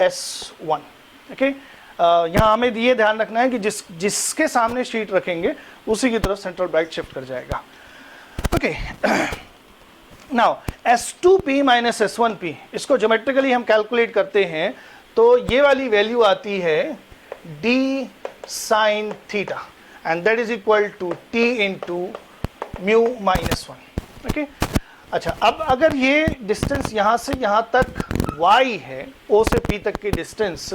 S1. Okay, यहाँ हमें ये ध्यान रखना है कि जिसके सामने शीट रखेंगे उसी की तरफ सेंट्रल ब्राइट शिफ्ट कर जाएगा। Okay, now S2P minus S1P इसको ज्योमेट्रिकली हम कैलकुलेट करते हैं तो ये वाली वैल्यू आती है d sin theta and that is equal to T into mu minus 1। Okay, अच्छा अब अगर ये डिस्टेंस यहाँ से यहाँ तक y है, O से P तक की डिस्टेंस,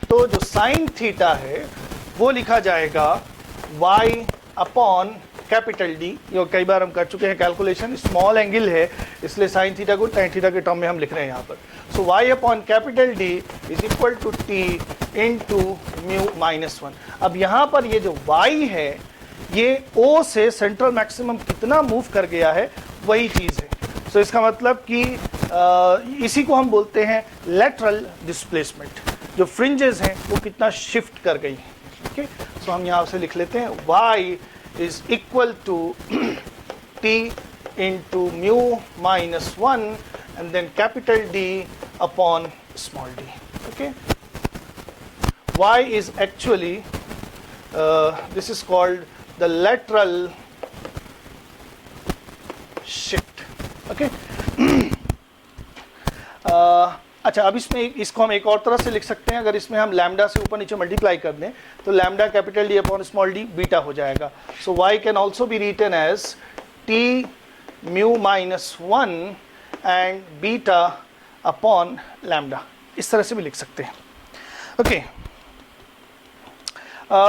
तो जो sin थीटा है वो लिखा जाएगा y अपॉन कैपिटल D। ये कई बार हम कर चुके हैं कैलकुलेशन, स्मॉल एंगल है इसलिए साइन थीटा को tan थीटा के टर्म में हम लिख रहे हैं यहाँ पर। So y upon capital D is equal to T into mu minus 1। अब यहाँ पर ये जो y है ये O से सेंट्रल मैक्सिमम कितना मूव कर गया है वही चीज़ है। सो इसका मतलब कि इसी को हम बोलते हैं लेटरल डिस्प्लेसमेंट, जो फ्रिंजेस हैं वो कितना शिफ्ट कर गई हैं। ओके, सो हम यहाँ से लिख लेते हैं y is equal to T into mu minus 1 and then capital D upon small d. Okay, y is actually this is called the lateral shift. Okay, अच्छा, अब इसमें इसको हम एक और तरह से लिख सकते हैं। अगर इसमें हम लैम्डा से ऊपर नीचे मल्टीप्लाई कर दें तो lambda capital D upon small D beta हो जाएगा। So Y can also be written as T mu minus 1 and beta upon lambda, इस तरह से भी लिख सकते हैं। ओके,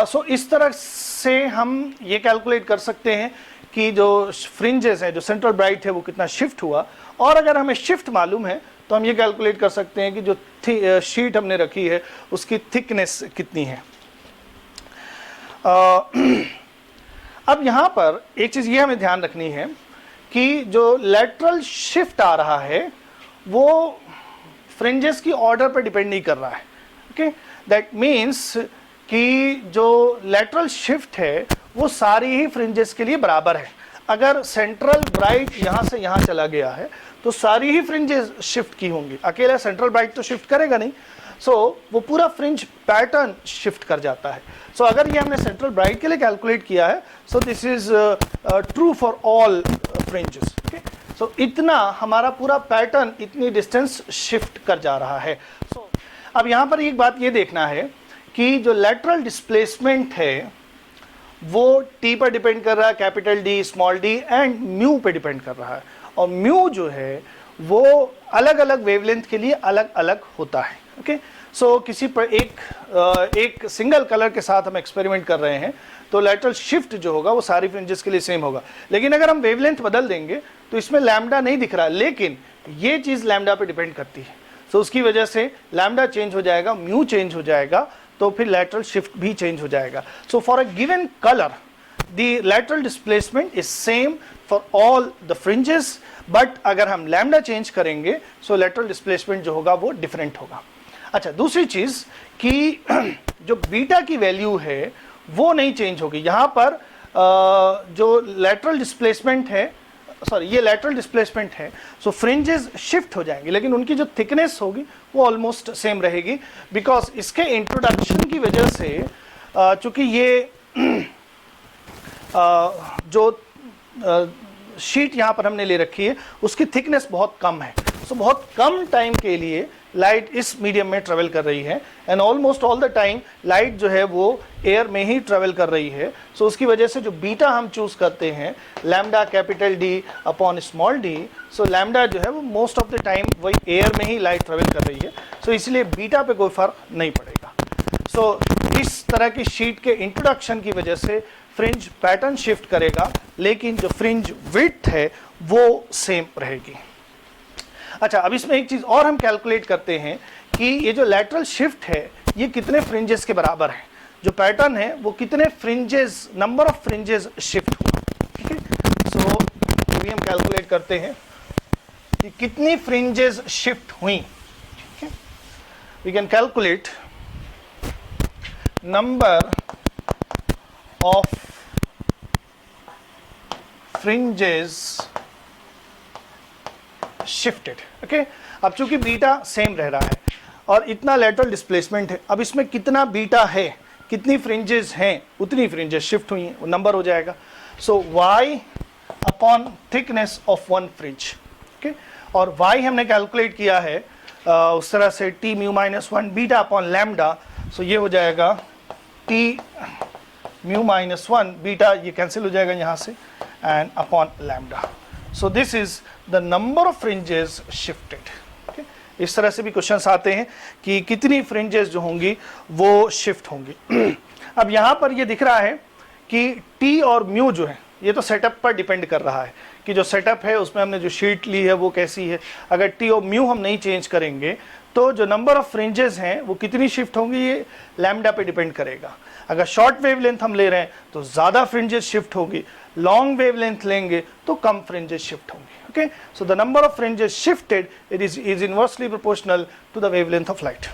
सो इस तरह से हम ये कैलकुलेट कर सकते हैं कि जो फ्रिंजेस है, जो सेंट्रल ब्राइट है, वो कितना शिफ्ट हुआ। और अगर हमें शिफ्ट मालूम है तो हम ये कैलकुलेट कर सकते हैं कि जो शीट हमने रखी है उसकी थिकनेस कितनी है। अब यहाँ पर एक चीज़ ये हमें ध्यान रखनी है कि जो लेटरल शिफ्ट आ रहा है वो फ्रिंजेस की ऑर्डर पर डिपेंड नहीं कर रहा है। ओके, दैट मीन्स कि जो लेटरल शिफ्ट है वो सारी ही फ्रिंजेस के लिए बराबर है। अगर सेंट्रल ब्राइट यहाँ से यहाँ चला गया है तो सारी ही फ्रिंजेस शिफ्ट की होंगी, अकेला सेंट्रल ब्राइट तो शिफ्ट करेगा नहीं। सो वो पूरा फ्रिंज पैटर्न शिफ्ट कर जाता है। सो अगर ये हमने सेंट्रल ब्राइट के लिए कैलकुलेट किया है, so this is true for all fringes. So इतना हमारा पूरा पैटर्न इतनी डिस्टेंस शिफ्ट कर जा रहा है। सो अब यहाँ पर एक बात ये देखना है कि जो लेटरल डिस्प्लेसमेंट है वो टी पर डिपेंड कर रहा है, capital D, small D and mu पे डिपेंड कर रहा है। और म्यू जो है वो अलग अलग वेवलेंथ के लिए अलग अलग होता है। ओके, सो किसी पर एक सिंगल कलर के साथ हम एक्सपेरिमेंट कर रहे हैं तो लेटरल शिफ्ट जो होगा वो सारी फ्रिंजेस के लिए सेम होगा। लेकिन अगर हम वेवलेंथ बदल देंगे तो इसमें लैम्डा नहीं दिख रहा, लेकिन ये चीज़ लैम्डा पे डिपेंड करती है। सो उसकी वजह से लैम्डा चेंज हो जाएगा, म्यू चेंज हो जाएगा, तो फिर lateral shift भी चेंज हो जाएगा। So for a given color, the lateral displacement is same for all the fringes, but अगर हम lambda चेंज करेंगे so lateral displacement जो होगा वो different होगा। अच्छा, दूसरी चीज़ कि जो बीटा की वैल्यू है वो नहीं चेंज होगी। यहाँ पर जो lateral displacement है, सॉरी ये लेटरल डिस्प्लेसमेंट है, सो फ्रिंजेस शिफ्ट हो जाएंगे लेकिन उनकी जो थिकनेस होगी वो ऑलमोस्ट सेम रहेगी। बिकॉज इसके इंट्रोडक्शन की वजह से चूंकि ये जो शीट यहाँ पर हमने ले रखी है उसकी थिकनेस बहुत कम है। सो बहुत कम टाइम के लिए लाइट इस मीडियम में ट्रेवल कर रही है and almost all the time light जो है वो एयर में ही ट्रेवल कर रही है। सो उसकी वजह से जो बीटा हम चूज करते हैं lambda capital D upon small D, सो लैम्डा जो है वो मोस्ट ऑफ द टाइम वही एयर में ही लाइट ट्रेवल कर रही है। सो इसलिए बीटा पे कोई फर्क नहीं पड़ेगा। सो इस तरह की शीट के इंट्रोडक्शन की वजह से फ्रिंज पैटर्न शिफ्ट करेगा लेकिन जो फ्रिंज विड्थ है वो सेम रहेगी। अच्छा, अब इसमें एक चीज़ और हम कैलकुलेट करते हैं कि ये जो लेटरल शिफ्ट है ये कितने फ्रिंजेस के बराबर है। जो पैटर्न है वो कितने fringes, number of fringes shift हुआ। ठीक है, सो अभी हम कैलकुलेट करते हैं कि कितनी फ्रिंजेस शिफ्ट हुई। We can calculate number of fringes shifted. Okay, अब चूंकि बीटा सेम रह रहा है और इतना लेटरल डिस्प्लेसमेंट है, अब इसमें कितना बीटा है, कितनी फ्रिंजेस हैं, उतनी फ्रिंजेस शिफ्ट हुई हैं, वो नंबर हो जाएगा। So y upon thickness of one fringe. Okay, और y हमने कैलकुलेट किया है उस तरह से t mu minus 1 beta upon lambda. So ये हो जाएगा t म्यू माइनस 1 बीटा, ये कैंसिल हो जाएगा यहाँ से, and upon lambda. So this is the number of fringes shifted. इस तरह से भी क्वेश्चंस आते हैं कि कितनी फ्रिंजेस जो होंगी वो शिफ्ट होंगी। अब यहाँ पर ये दिख रहा है कि टी और म्यू जो है ये तो सेटअप पर डिपेंड कर रहा है कि जो सेटअप है उसमें हमने जो शीट ली है वो कैसी है। अगर टी और म्यू हम नहीं चेंज करेंगे तो जो नंबर ऑफ फ्रिंजेस हैं वो कितनी शिफ्ट होंगी ये लैम्डा पे डिपेंड करेगा। अगर शॉर्ट वेवलेंथ हम ले रहे हैं तो ज़्यादा फ्रिंजेस शिफ्ट होगी, लॉन्ग वेवलेंथ लेंगे तो कम फ्रिंजेस शिफ्ट होंगी। Okay, so the number of fringes shifted is inversely proportional to the wavelength of light.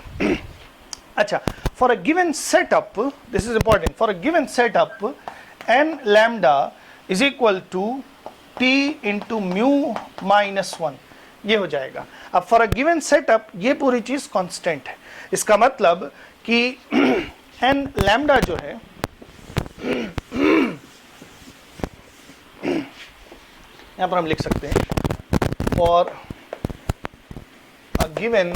अच्छा, for a given setup, this is important, for a given setup n lambda is equal to t into mu minus 1, ये हो जाएगा। अब for a given setup ये पूरी चीज़ constant है। इसका मतलब कि n lambda जो है यहाँ पर हम लिख सकते हैं for a given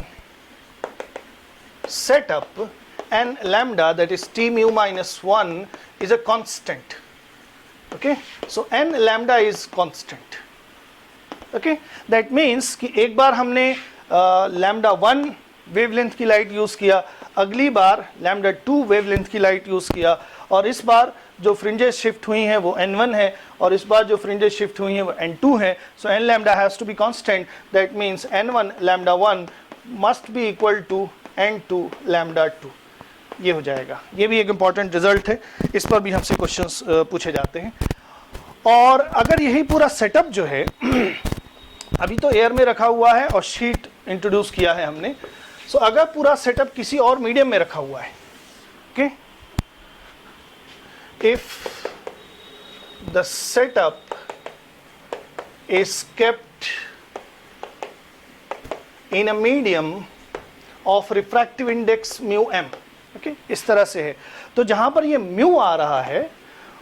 setup n lambda, that is t mu minus 1, is a constant. Okay, so n lambda is constant. Okay, that means कि एक बार हमने lambda 1 वेवलेंथ की लाइट यूज किया, अगली बार lambda 2 वेवलेंथ की लाइट यूज किया, और इस बार जो फ्रिंजेस शिफ्ट हुई हैं वो n1 है, और इस बार जो फ्रिंजेस शिफ्ट हुई हैं वो n2 है. सो n lambda has to be constant. That means n1 lambda 1 must be equal to n2 lambda 2. ये हो जाएगा. ये भी एक इंपॉर्टेंट रिजल्ट है, इस पर भी हमसे क्वेश्चंस पूछे जाते हैं. और अगर यही पूरा सेटअप जो है अभी तो एयर में रखा हुआ है और शीट इंट्रोड्यूस किया है हमने, सो अगर पूरा सेटअप किसी और मीडियम में रखा हुआ है, okay, if the setup is kept in a medium of refractive index mu m, okay, इस तरह से है, तो जहां पर ये म्यू आ रहा है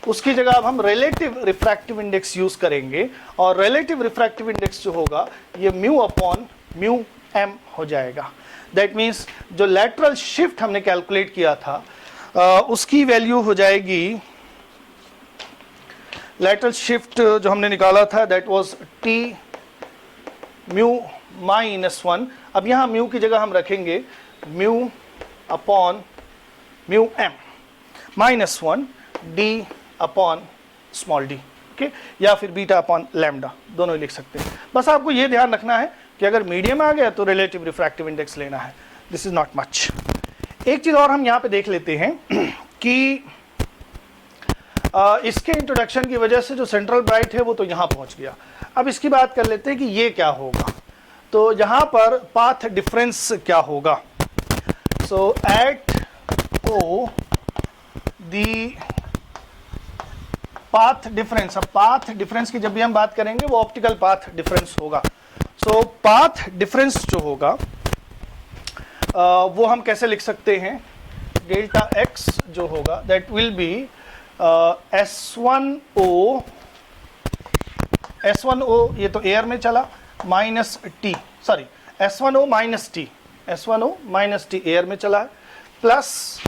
उसकी जगह अब हम रिलेटिव रिफ्रैक्टिव इंडेक्स यूज करेंगे, और रिलेटिव रिफ्रैक्टिव इंडेक्स जो होगा ये म्यू अपॉन म्यू एम हो जाएगा. दैट मीन्स जो लैटरल शिफ्ट हमने कैलकुलेट किया था उसकी वैल्यू हो जाएगी, लैटरल शिफ्ट जो हमने निकाला था that was T mu minus 1. अब यहाँ म्यू की जगह हम रखेंगे mu upon mu m minus 1 D upon small d, okay, या फिर बीटा अपॉन लैम्डा, दोनों ही लिख सकते हैं. बस आपको ये ध्यान रखना है कि अगर मीडियम आ गया तो रिलेटिव रिफ्रैक्टिव इंडेक्स लेना है. This is not much. एक चीज़ और हम यहाँ पे देख लेते हैं कि इसके इंट्रोडक्शन की वजह से जो सेंट्रल ब्राइट है वो तो यहाँ पहुँच गया. अब इसकी बात कर लेते हैं कि ये क्या होगा. तो यहाँ पर पाथ डिफरेंस क्या होगा. So at O the path difference, अब पाथ डिफरेंस की जब भी हम बात करेंगे वो ऑप्टिकल पाथ डिफरेंस होगा. सो पाथ डिफरेंस जो होगा वो हम कैसे लिख सकते हैं, डेल्टा एक्स जो होगा that will B S1O, S1O ये तो एयर में चला, minus T, sorry S1O minus T, S1O minus T air में चला है, प्लस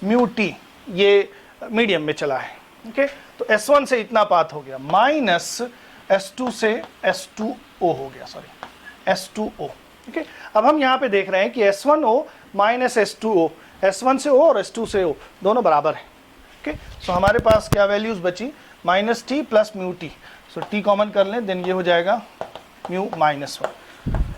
म्यू टी ये मीडियम में चला है. ओके, तो S1 से इतना पाथ हो गया, माइनस S2 से S2O हो गया, सॉरी S2O. ओके, अब हम यहाँ पे देख रहे हैं कि S1O माइनस S2O, S1 से O और S2 से O दोनों बराबर हैं. ओके, सो हमारे पास क्या वैल्यूज बची, minus T plus mu T. So T common कर लें, देन ये हो जाएगा mu minus 1.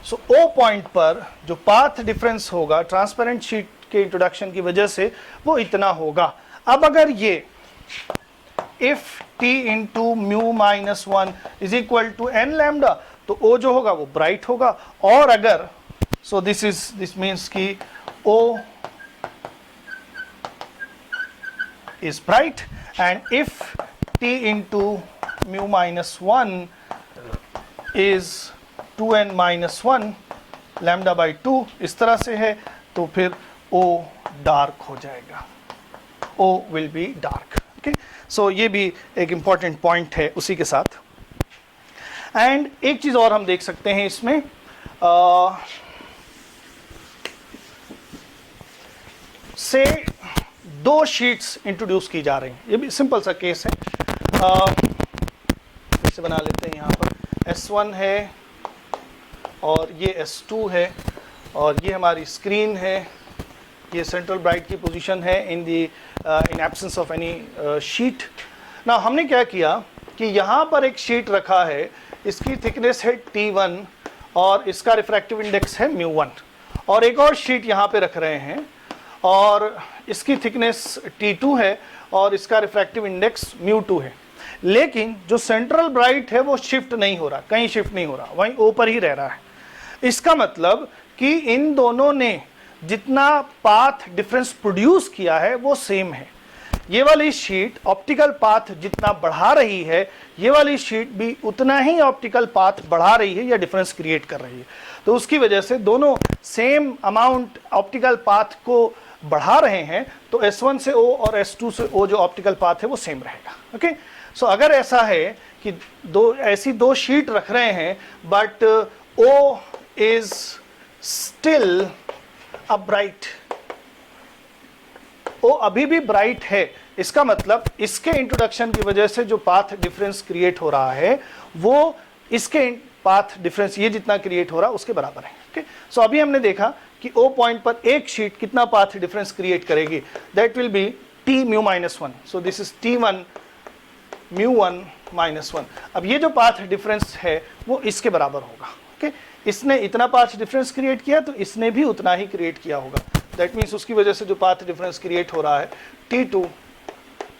So O point पर जो पाथ डिफरेंस होगा ट्रांसपेरेंट शीट के इंट्रोडक्शन की वजह से वो इतना होगा. अब अगर ये if t into mu minus 1 is equal to N lambda, तो O जो होगा वो ब्राइट होगा. और अगर सो दिस मीन्स कि O is bright, and if t into mu minus 1 is 2n minus 1 lambda by 2 इस तरह से है, तो फिर O डार्क हो जाएगा, O will be dark. Okay, so ये भी एक important point है उसी के साथ. एंड एक चीज़ और हम देख सकते हैं इसमें, से दो शीट्स इंट्रोड्यूस की जा रही हैं. ये भी सिंपल सा केस है. इसे बना लेते हैं. यहाँ पर S1 है और ये S2 है और ये हमारी स्क्रीन है. ये सेंट्रल ब्राइट की पोजीशन है in absence of any sheet. ना हमने क्या किया कि यहाँ पर एक शीट रखा है, इसकी थिकनेस है T1 और इसका रिफ्रैक्टिव इंडेक्स है μ1, और एक और शीट यहाँ पे रख रहे हैं और इसकी थिकनेस T2 है और इसका रिफ्रैक्टिव इंडेक्स μ2 है. लेकिन जो सेंट्रल ब्राइट है वो शिफ्ट नहीं हो रहा, कहीं शिफ्ट नहीं हो रहा, वहीं ऊपर ही रह रहा है. इसका मतलब कि इन दोनों ने जितना पाथ डिफरेंस प्रोड्यूस किया है वो सेम है. ये वाली शीट ऑप्टिकल पाथ जितना बढ़ा रही है, ये वाली शीट भी उतना ही ऑप्टिकल पाथ बढ़ा रही है या डिफरेंस क्रिएट कर रही है. तो उसकी वजह से दोनों सेम अमाउंट ऑप्टिकल पाथ को बढ़ा रहे हैं, तो S1 से O और S2 से O जो ऑप्टिकल पाथ है वो सेम रहेगा. ओके, सो अगर ऐसा है कि ऐसी दो शीट रख रहे हैं but O is still a bright, O अभी भी ब्राइट है। इसका मतलब इसके इंट्रोडक्शन की वजह से जो पाथ डिफरेंस क्रिएट हो रहा है वो इसके पाथ डिफरेंस ये जितना क्रिएट हो रहा है उसके बराबर है। ओके, सो अभी हमने देखा कि O पॉइंट पर एक शीट कितना पाथ डिफरेंस क्रिएट करेगी, that will B T mu minus 1, so this is T1 mu 1 minus 1। अब ये जो पाथ डिफरेंस है वो इसके बराबर होगा। ओके, इसने इतना पाथ डिफरेंस क्रिएट किया तो इसने भी उतना ही क्रिएट किया होगा, दैट मीन्स उसकी वजह से जो पाथ डिफरेंस क्रिएट हो रहा है T2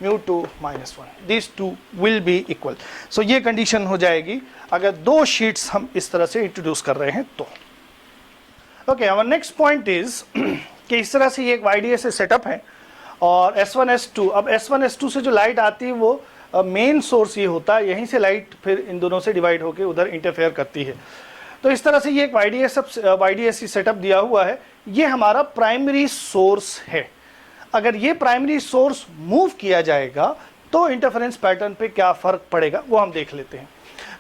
mu 2 minus 1, these two will be equal। सो ये कंडीशन हो जाएगी अगर दो शीट्स हम इस तरह से इंट्रोड्यूस कर रहे हैं तो। Okay, our next point is कि इस तरह से ये एक YDS सेटअप है और S1 S2, अब S1 S2 से जो लाइट आती है वो मेन सोर्स ये होता है, यहीं से लाइट फिर इन दोनों से डिवाइड होकर उधर इंटरफेयर करती है। तो इस तरह से ये एक YDS सेटअप दिया हुआ है, ये हमारा प्राइमरी सोर्स है। अगर ये प्राइमरी सोर्स मूव किया जाएगा तो इंटरफेरेंस पैटर्न पे क्या फ़र्क पड़ेगा वो हम देख लेते हैं।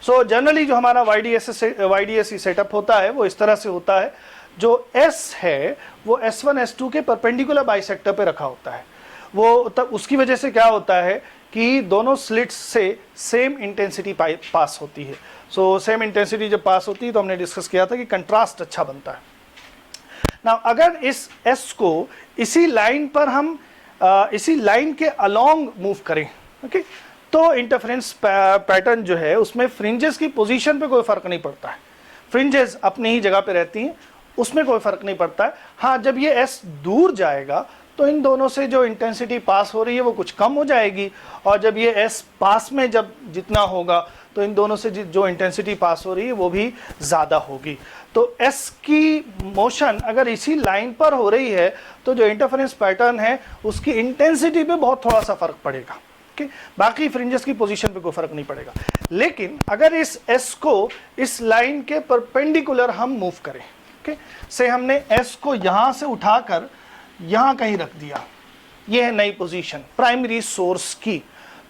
सो जनरली जो हमारा YDS सेटअप होता है वो इस तरह से होता है, जो S है वो S1 S2 के परपेंडिकुलर बाइसेक्टर पे रखा होता है। वो तब उसकी वजह से क्या होता है कि दोनों स्लिट्स से सेम इंटेंसिटी पास होती है। सो सेम इंटेंसिटी जब पास होती है तो हमने डिस्कस किया था कि कंट्रास्ट अच्छा बनता है। ना अगर इस S को इसी लाइन पर हम इसी लाइन के अलोंग मूव करें, ओके, तो इंटरफेरेंस पैटर्न जो है उसमें फ्रिंजेस की पोजीशन पे कोई फर्क नहीं पड़ता है, फ्रिंजेस अपनी ही जगह पे रहती हैं, उसमें कोई फर्क नहीं पड़ता है। हाँ, जब ये S दूर जाएगा तो इन दोनों से जो इंटेंसिटी पास हो रही है वो कुछ कम हो जाएगी, और जब ये S पास में जब जितना होगा तो इन दोनों से जो इंटेंसिटी पास हो रही है वो भी ज़्यादा होगी। तो S की मोशन अगर इसी लाइन पर हो रही है तो जो इंटरफेरेंस पैटर्न है उसकी इंटेंसिटी पे बहुत थोड़ा सा फर्क पड़ेगा। ओके, बाकी फ्रिंजेस की पोजीशन पे कोई फर्क नहीं पड़ेगा। लेकिन अगर इस S को इस लाइन के परपेंडिकुलर हम मूव करें, ओके, से हमने S को यहाँ से उठाकर यहाँ कहीं रख दिया, ये है नई पोजीशन प्राइमरी सोर्स की,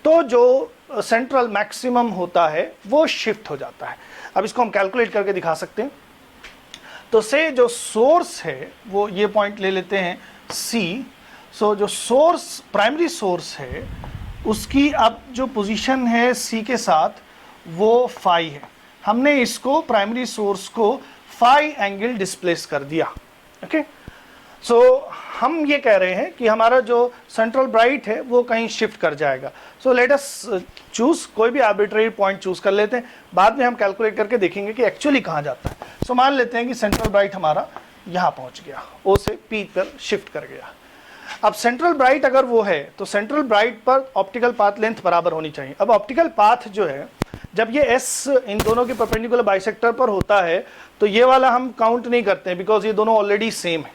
तो जो सेंट्रल मैक्सिमम होता है वो शिफ्ट हो जाता है। अब इसको हम कैलकुलेट करके दिखा सकते हैं। तो से जो सोर्स है वो ये पॉइंट ले लेते हैं C। सो जो सोर्स प्राइमरी सोर्स है उसकी अब जो पोजीशन है C के साथ वो फाई है। हमने इसको प्राइमरी सोर्स को फाई एंगल डिस्प्लेस कर दिया। ओके, सो हम ये कह रहे हैं कि हमारा जो सेंट्रल ब्राइट है वो कहीं शिफ्ट कर जाएगा। सो लेट अस चूज कोई भी आर्बिट्रेरी पॉइंट चूज कर लेते हैं, बाद में हम कैलकुलेट करके देखेंगे कि एक्चुअली कहाँ जाता है। सो मान लेते हैं कि सेंट्रल ब्राइट हमारा यहाँ पहुँच गया, O से P पर शिफ्ट कर गया। अब सेंट्रल ब्राइट अगर वो है तो सेंट्रल ब्राइट पर ऑप्टिकल पाथ लेंथ बराबर होनी चाहिए। अब ऑप्टिकल पाथ जो है जब ये S इन दोनों के परपेंडिकुलर बाइसेक्टर पर होता है तो ये वाला हम काउंट नहीं करते हैं बिकॉज ये दोनों ऑलरेडी सेम है।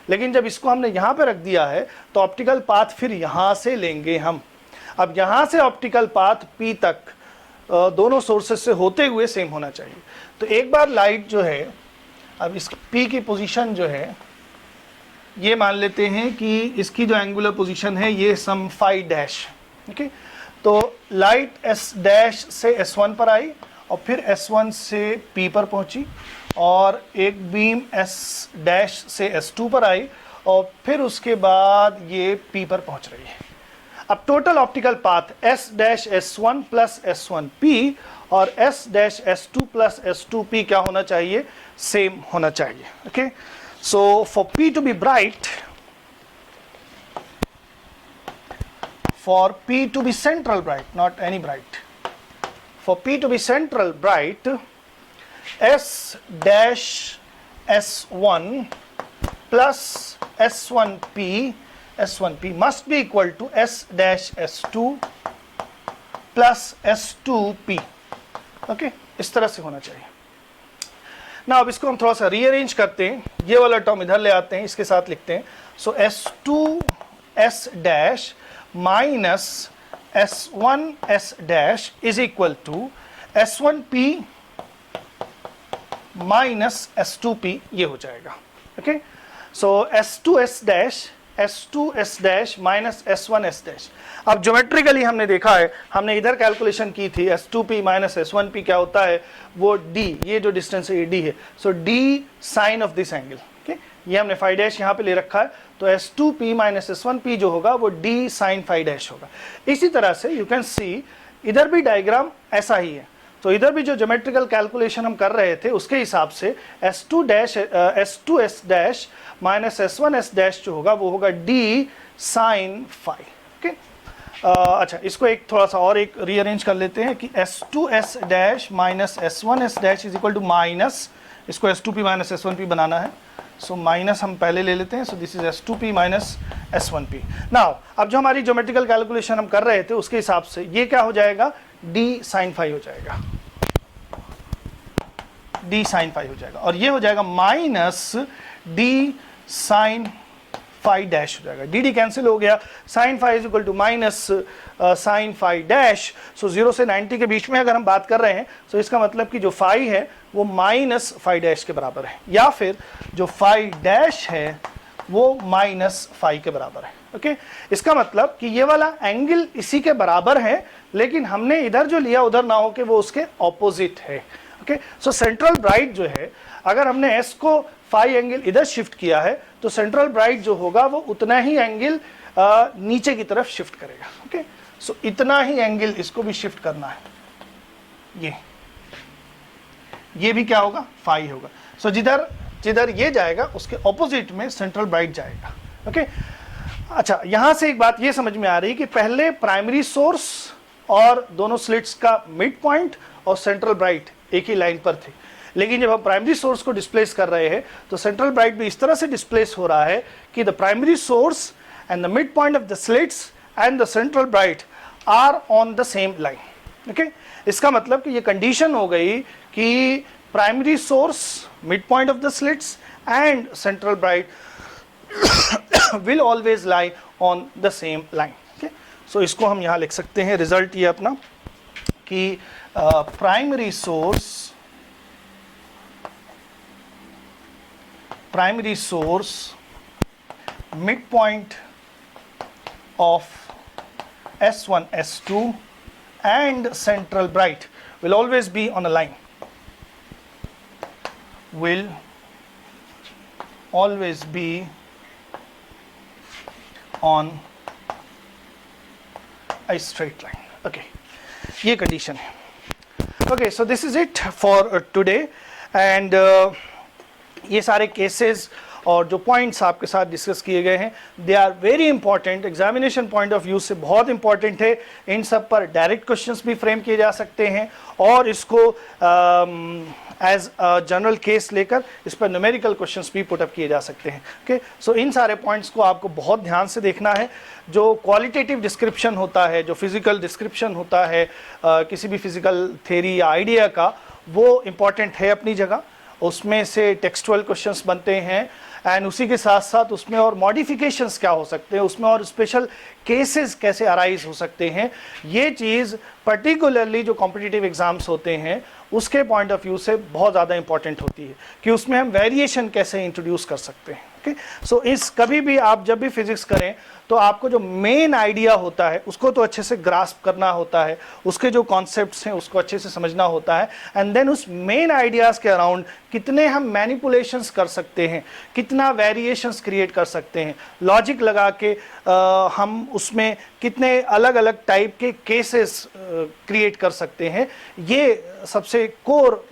लेकिन जब इसको हमने यहाँ पे रख दिया है तो ऑप्टिकल पाथ फिर यहाँ से लेंगे हम। अब यहाँ से ऑप्टिकल पाथ P तक दोनों सोर्सेस से होते हुए सेम होना चाहिए। तो एक बार लाइट जो है, अब इस P की पोजीशन जो है ये मान लेते हैं कि इसकी जो एंगुलर पोजीशन है ये सम फाई डैश। ओके, तो लाइट S डैश से S1 पर आई और फिर S1 से P पर पहुंची और एक बीम S डैश से S2 पर आई और फिर उसके बाद ये P पर पहुंच रही है। अब total optical path S dash S1 plus S1P और S dash S2 plus S2P क्या होना चाहिए? सेम होना चाहिए। Okay, so for P to be bright, for P to be central bright, not any bright, for P to be central bright, S dash S1 plus S1P must be equal to S dash S2 plus S2P. Okay, इस तरह से होना चाहिए ना। अब इसको हम थोड़ा सा रीअरेंज करते हैं, ये वाला टर्म इधर ले आते हैं, इसके साथ लिखते हैं। So S2 S dash minus S1 S dash is equal to S1P minus S2P, ये हो जाएगा। Okay, so S2 S dash S2 S dash minus S1 S dash. अब ज्योमेट्रिकली हमने देखा है, हमने इधर कैलकुलेशन की थी, S2P माइनस S1P क्या होता है, वो D, ये जो डिस्टेंस है ये D है, so D sine of this angle, okay, ये हमने फाई डैश यहाँ पे ले रखा है, तो S2P माइनस S1P जो होगा वो D साइन फाई डैश होगा। इसी तरह से यू कैन सी इधर भी डायग्राम ऐसा ही है, तो इधर भी जो ज्योमेट्रिकल कैलकुलेशन हम कर रहे थे उसके हिसाब से S2 S dash minus S1 S dash जो होगा वो होगा D साइन फाई, ओके। अच्छा, इसको एक थोड़ा सा और एक रीअरेंज कर लेते हैं कि S2 S dash minus S1 S dash is equal to minus, इसको S2P माइनस S1P बनाना है, सो माइनस हम पहले ले लेते हैं, so this is S2P minus S1P। Now अब जो हमारी ज्योमेट्रिकल कैलकुलेशन हम कर रहे थे उसके हिसाब से ये क्या हो जाएगा, D साइन फाई हो जाएगा, D साइन फाई हो जाएगा, और ये हो जाएगा minus D sine phi dash हो जाएगा, डी कैंसिल हो गया, sine phi is equal to minus sine phi dash. So 0 से 90 के बीच में अगर हम बात कर रहे हैं तो इसका मतलब कि जो फाई है वो माइनस फाई डैश के बराबर है, या फिर जो फाई डैश है वो माइनस फाई के बराबर है, ओके। इसका मतलब कि ये वाला एंगल इसी के बराबर है, लेकिन हमने इधर जो लिया उधर ना हो के वो उसके ऑपोजिट है, ओके। सो सेंट्रल ब्राइट जो है, अगर हमने S को फाई एंगल इधर शिफ्ट किया है तो सेंट्रल ब्राइट जो होगा वो उतना ही एंगल नीचे की तरफ शिफ्ट करेगा, ओके। सो इतना ही एंगल इसको भी शिफ्ट करना है, ये भी क्या होगा, फाई होगा। सो जिधर जिधर ये जाएगा उसके ऑपोजिट में सेंट्रल ब्राइट जाएगा, ओके। अच्छा, यहां से एक बात ये समझ में आ रही है कि पहले प्राइमरी सोर्स और दोनों स्लिट्स का मिड पॉइंट और सेंट्रल ब्राइट एक ही लाइन पर थे, लेकिन जब हम प्राइमरी सोर्स को डिस्प्लेस कर रहे हैं तो सेंट्रल ब्राइट भी इस तरह से डिस्प्लेस हो रहा है कि the primary source and the mid point of the slits and the central bright are on the same line, okay. इसका मतलब कि ये कंडीशन हो गई कि primary source, mid point of the slits and central bright will always lie on the same line, okay. So इसको हम यहाँ लिख सकते हैं, रिजल्ट ये अपना कि primary source midpoint of S1 S2 and central bright will always be on a line, will always be on a straight line, okay, ये condition है, okay। So this is it for today, and ये सारे cases और जो points आपके साथ discuss किए गए हैं they are very important, examination point of view से बहुत इंपॉर्टेंट है। इन सब पर डायरेक्ट क्वेश्चंस भी फ्रेम किए जा सकते हैं और इसको एज जनरल केस लेकर इस पर न्यूमेरिकल क्वेश्चंस भी पुटअप किए जा सकते हैं, ओके। सो इन सारे पॉइंट्स को आपको बहुत ध्यान से देखना है। जो क्वालिटेटिव डिस्क्रिप्शन होता है, जो फिजिकल डिस्क्रिप्शन होता है किसी भी फिजिकल थ्योरी या आइडिया का, वो इम्पॉर्टेंट है अपनी जगह, उसमें से टेक्सचुअल क्वेश्चंस बनते हैं एंड उसी के साथ साथ उसमें और मॉडिफिकेशंस क्या हो सकते हैं, उसमें और स्पेशल केसेस कैसे अराइज हो सकते हैं, ये चीज़ पर्टिकुलरली जो कॉम्पिटिटिव एग्जाम्स होते हैं उसके पॉइंट ऑफ व्यू से बहुत ज़्यादा इंपॉर्टेंट होती है कि उसमें हम वेरिएशन कैसे इंट्रोड्यूस कर सकते हैं, ओके। सो इस कभी भी आप जब भी फिजिक्स करें तो आपको जो मेन आइडिया होता है उसको तो अच्छे से ग्रास्प करना होता है, उसके जो कॉन्सेप्ट्स हैं उसको अच्छे से समझना होता है, एंड देन उस मेन आइडियाज़ के अराउंड कितने हम मैनिपुलेशंस कर सकते हैं, कितना वेरिएशंस क्रिएट कर सकते हैं, लॉजिक लगा के हम उसमें कितने अलग अलग टाइप के केसेस क्रिएट कर सकते हैं, ये सबसे कोर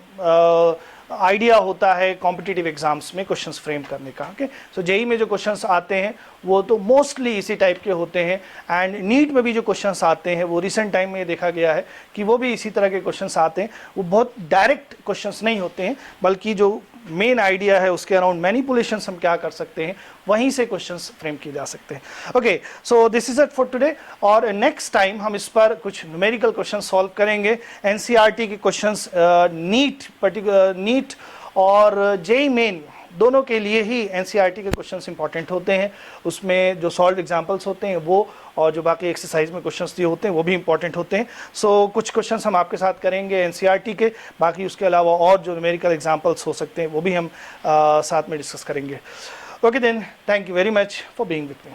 आइडिया होता है कॉम्पिटिटिव एग्जाम्स में क्वेश्चंस फ्रेम करने का, ओके। सो जेई में जो क्वेश्चंस आते हैं वो तो मोस्टली इसी टाइप के होते हैं, एंड नीट में भी जो क्वेश्चंस आते हैं वो रिसेंट टाइम में देखा गया है कि वो भी इसी तरह के क्वेश्चंस आते हैं। वो बहुत डायरेक्ट क्वेश्चंस नहीं होते हैं, बल्कि जो मेन आइडिया है उसके अराउंड मैनिपुलेशंस हम क्या कर सकते हैं वहीं से क्वेश्चंस फ्रेम किए जा सकते हैं, okay. So this is it for today, और नेक्स्ट टाइम हम इस पर कुछ न्यूमेरिकल क्वेश्चन सॉल्व करेंगे। एनसीईआरटी के क्वेश्चंस नीट और जेईई मेन दोनों के लिए ही एनसीईआरटी के क्वेश्चंस इंपॉर्टेंट होते हैं, उसमें जो सॉल्व एग्जांपल्स होते हैं वो और जो बाकी एक्सरसाइज में क्वेश्चंस दिए होते हैं वो भी इंपॉर्टेंट होते हैं। सो कुछ क्वेश्चंस हम आपके साथ करेंगे एनसीईआरटी के, बाकी उसके अलावा और जो न्यूमेरिकल एग्जांपल्स हो सकते हैं वो भी हम साथ में डिस्कस करेंगे। Okay then, thank you very much for being with me.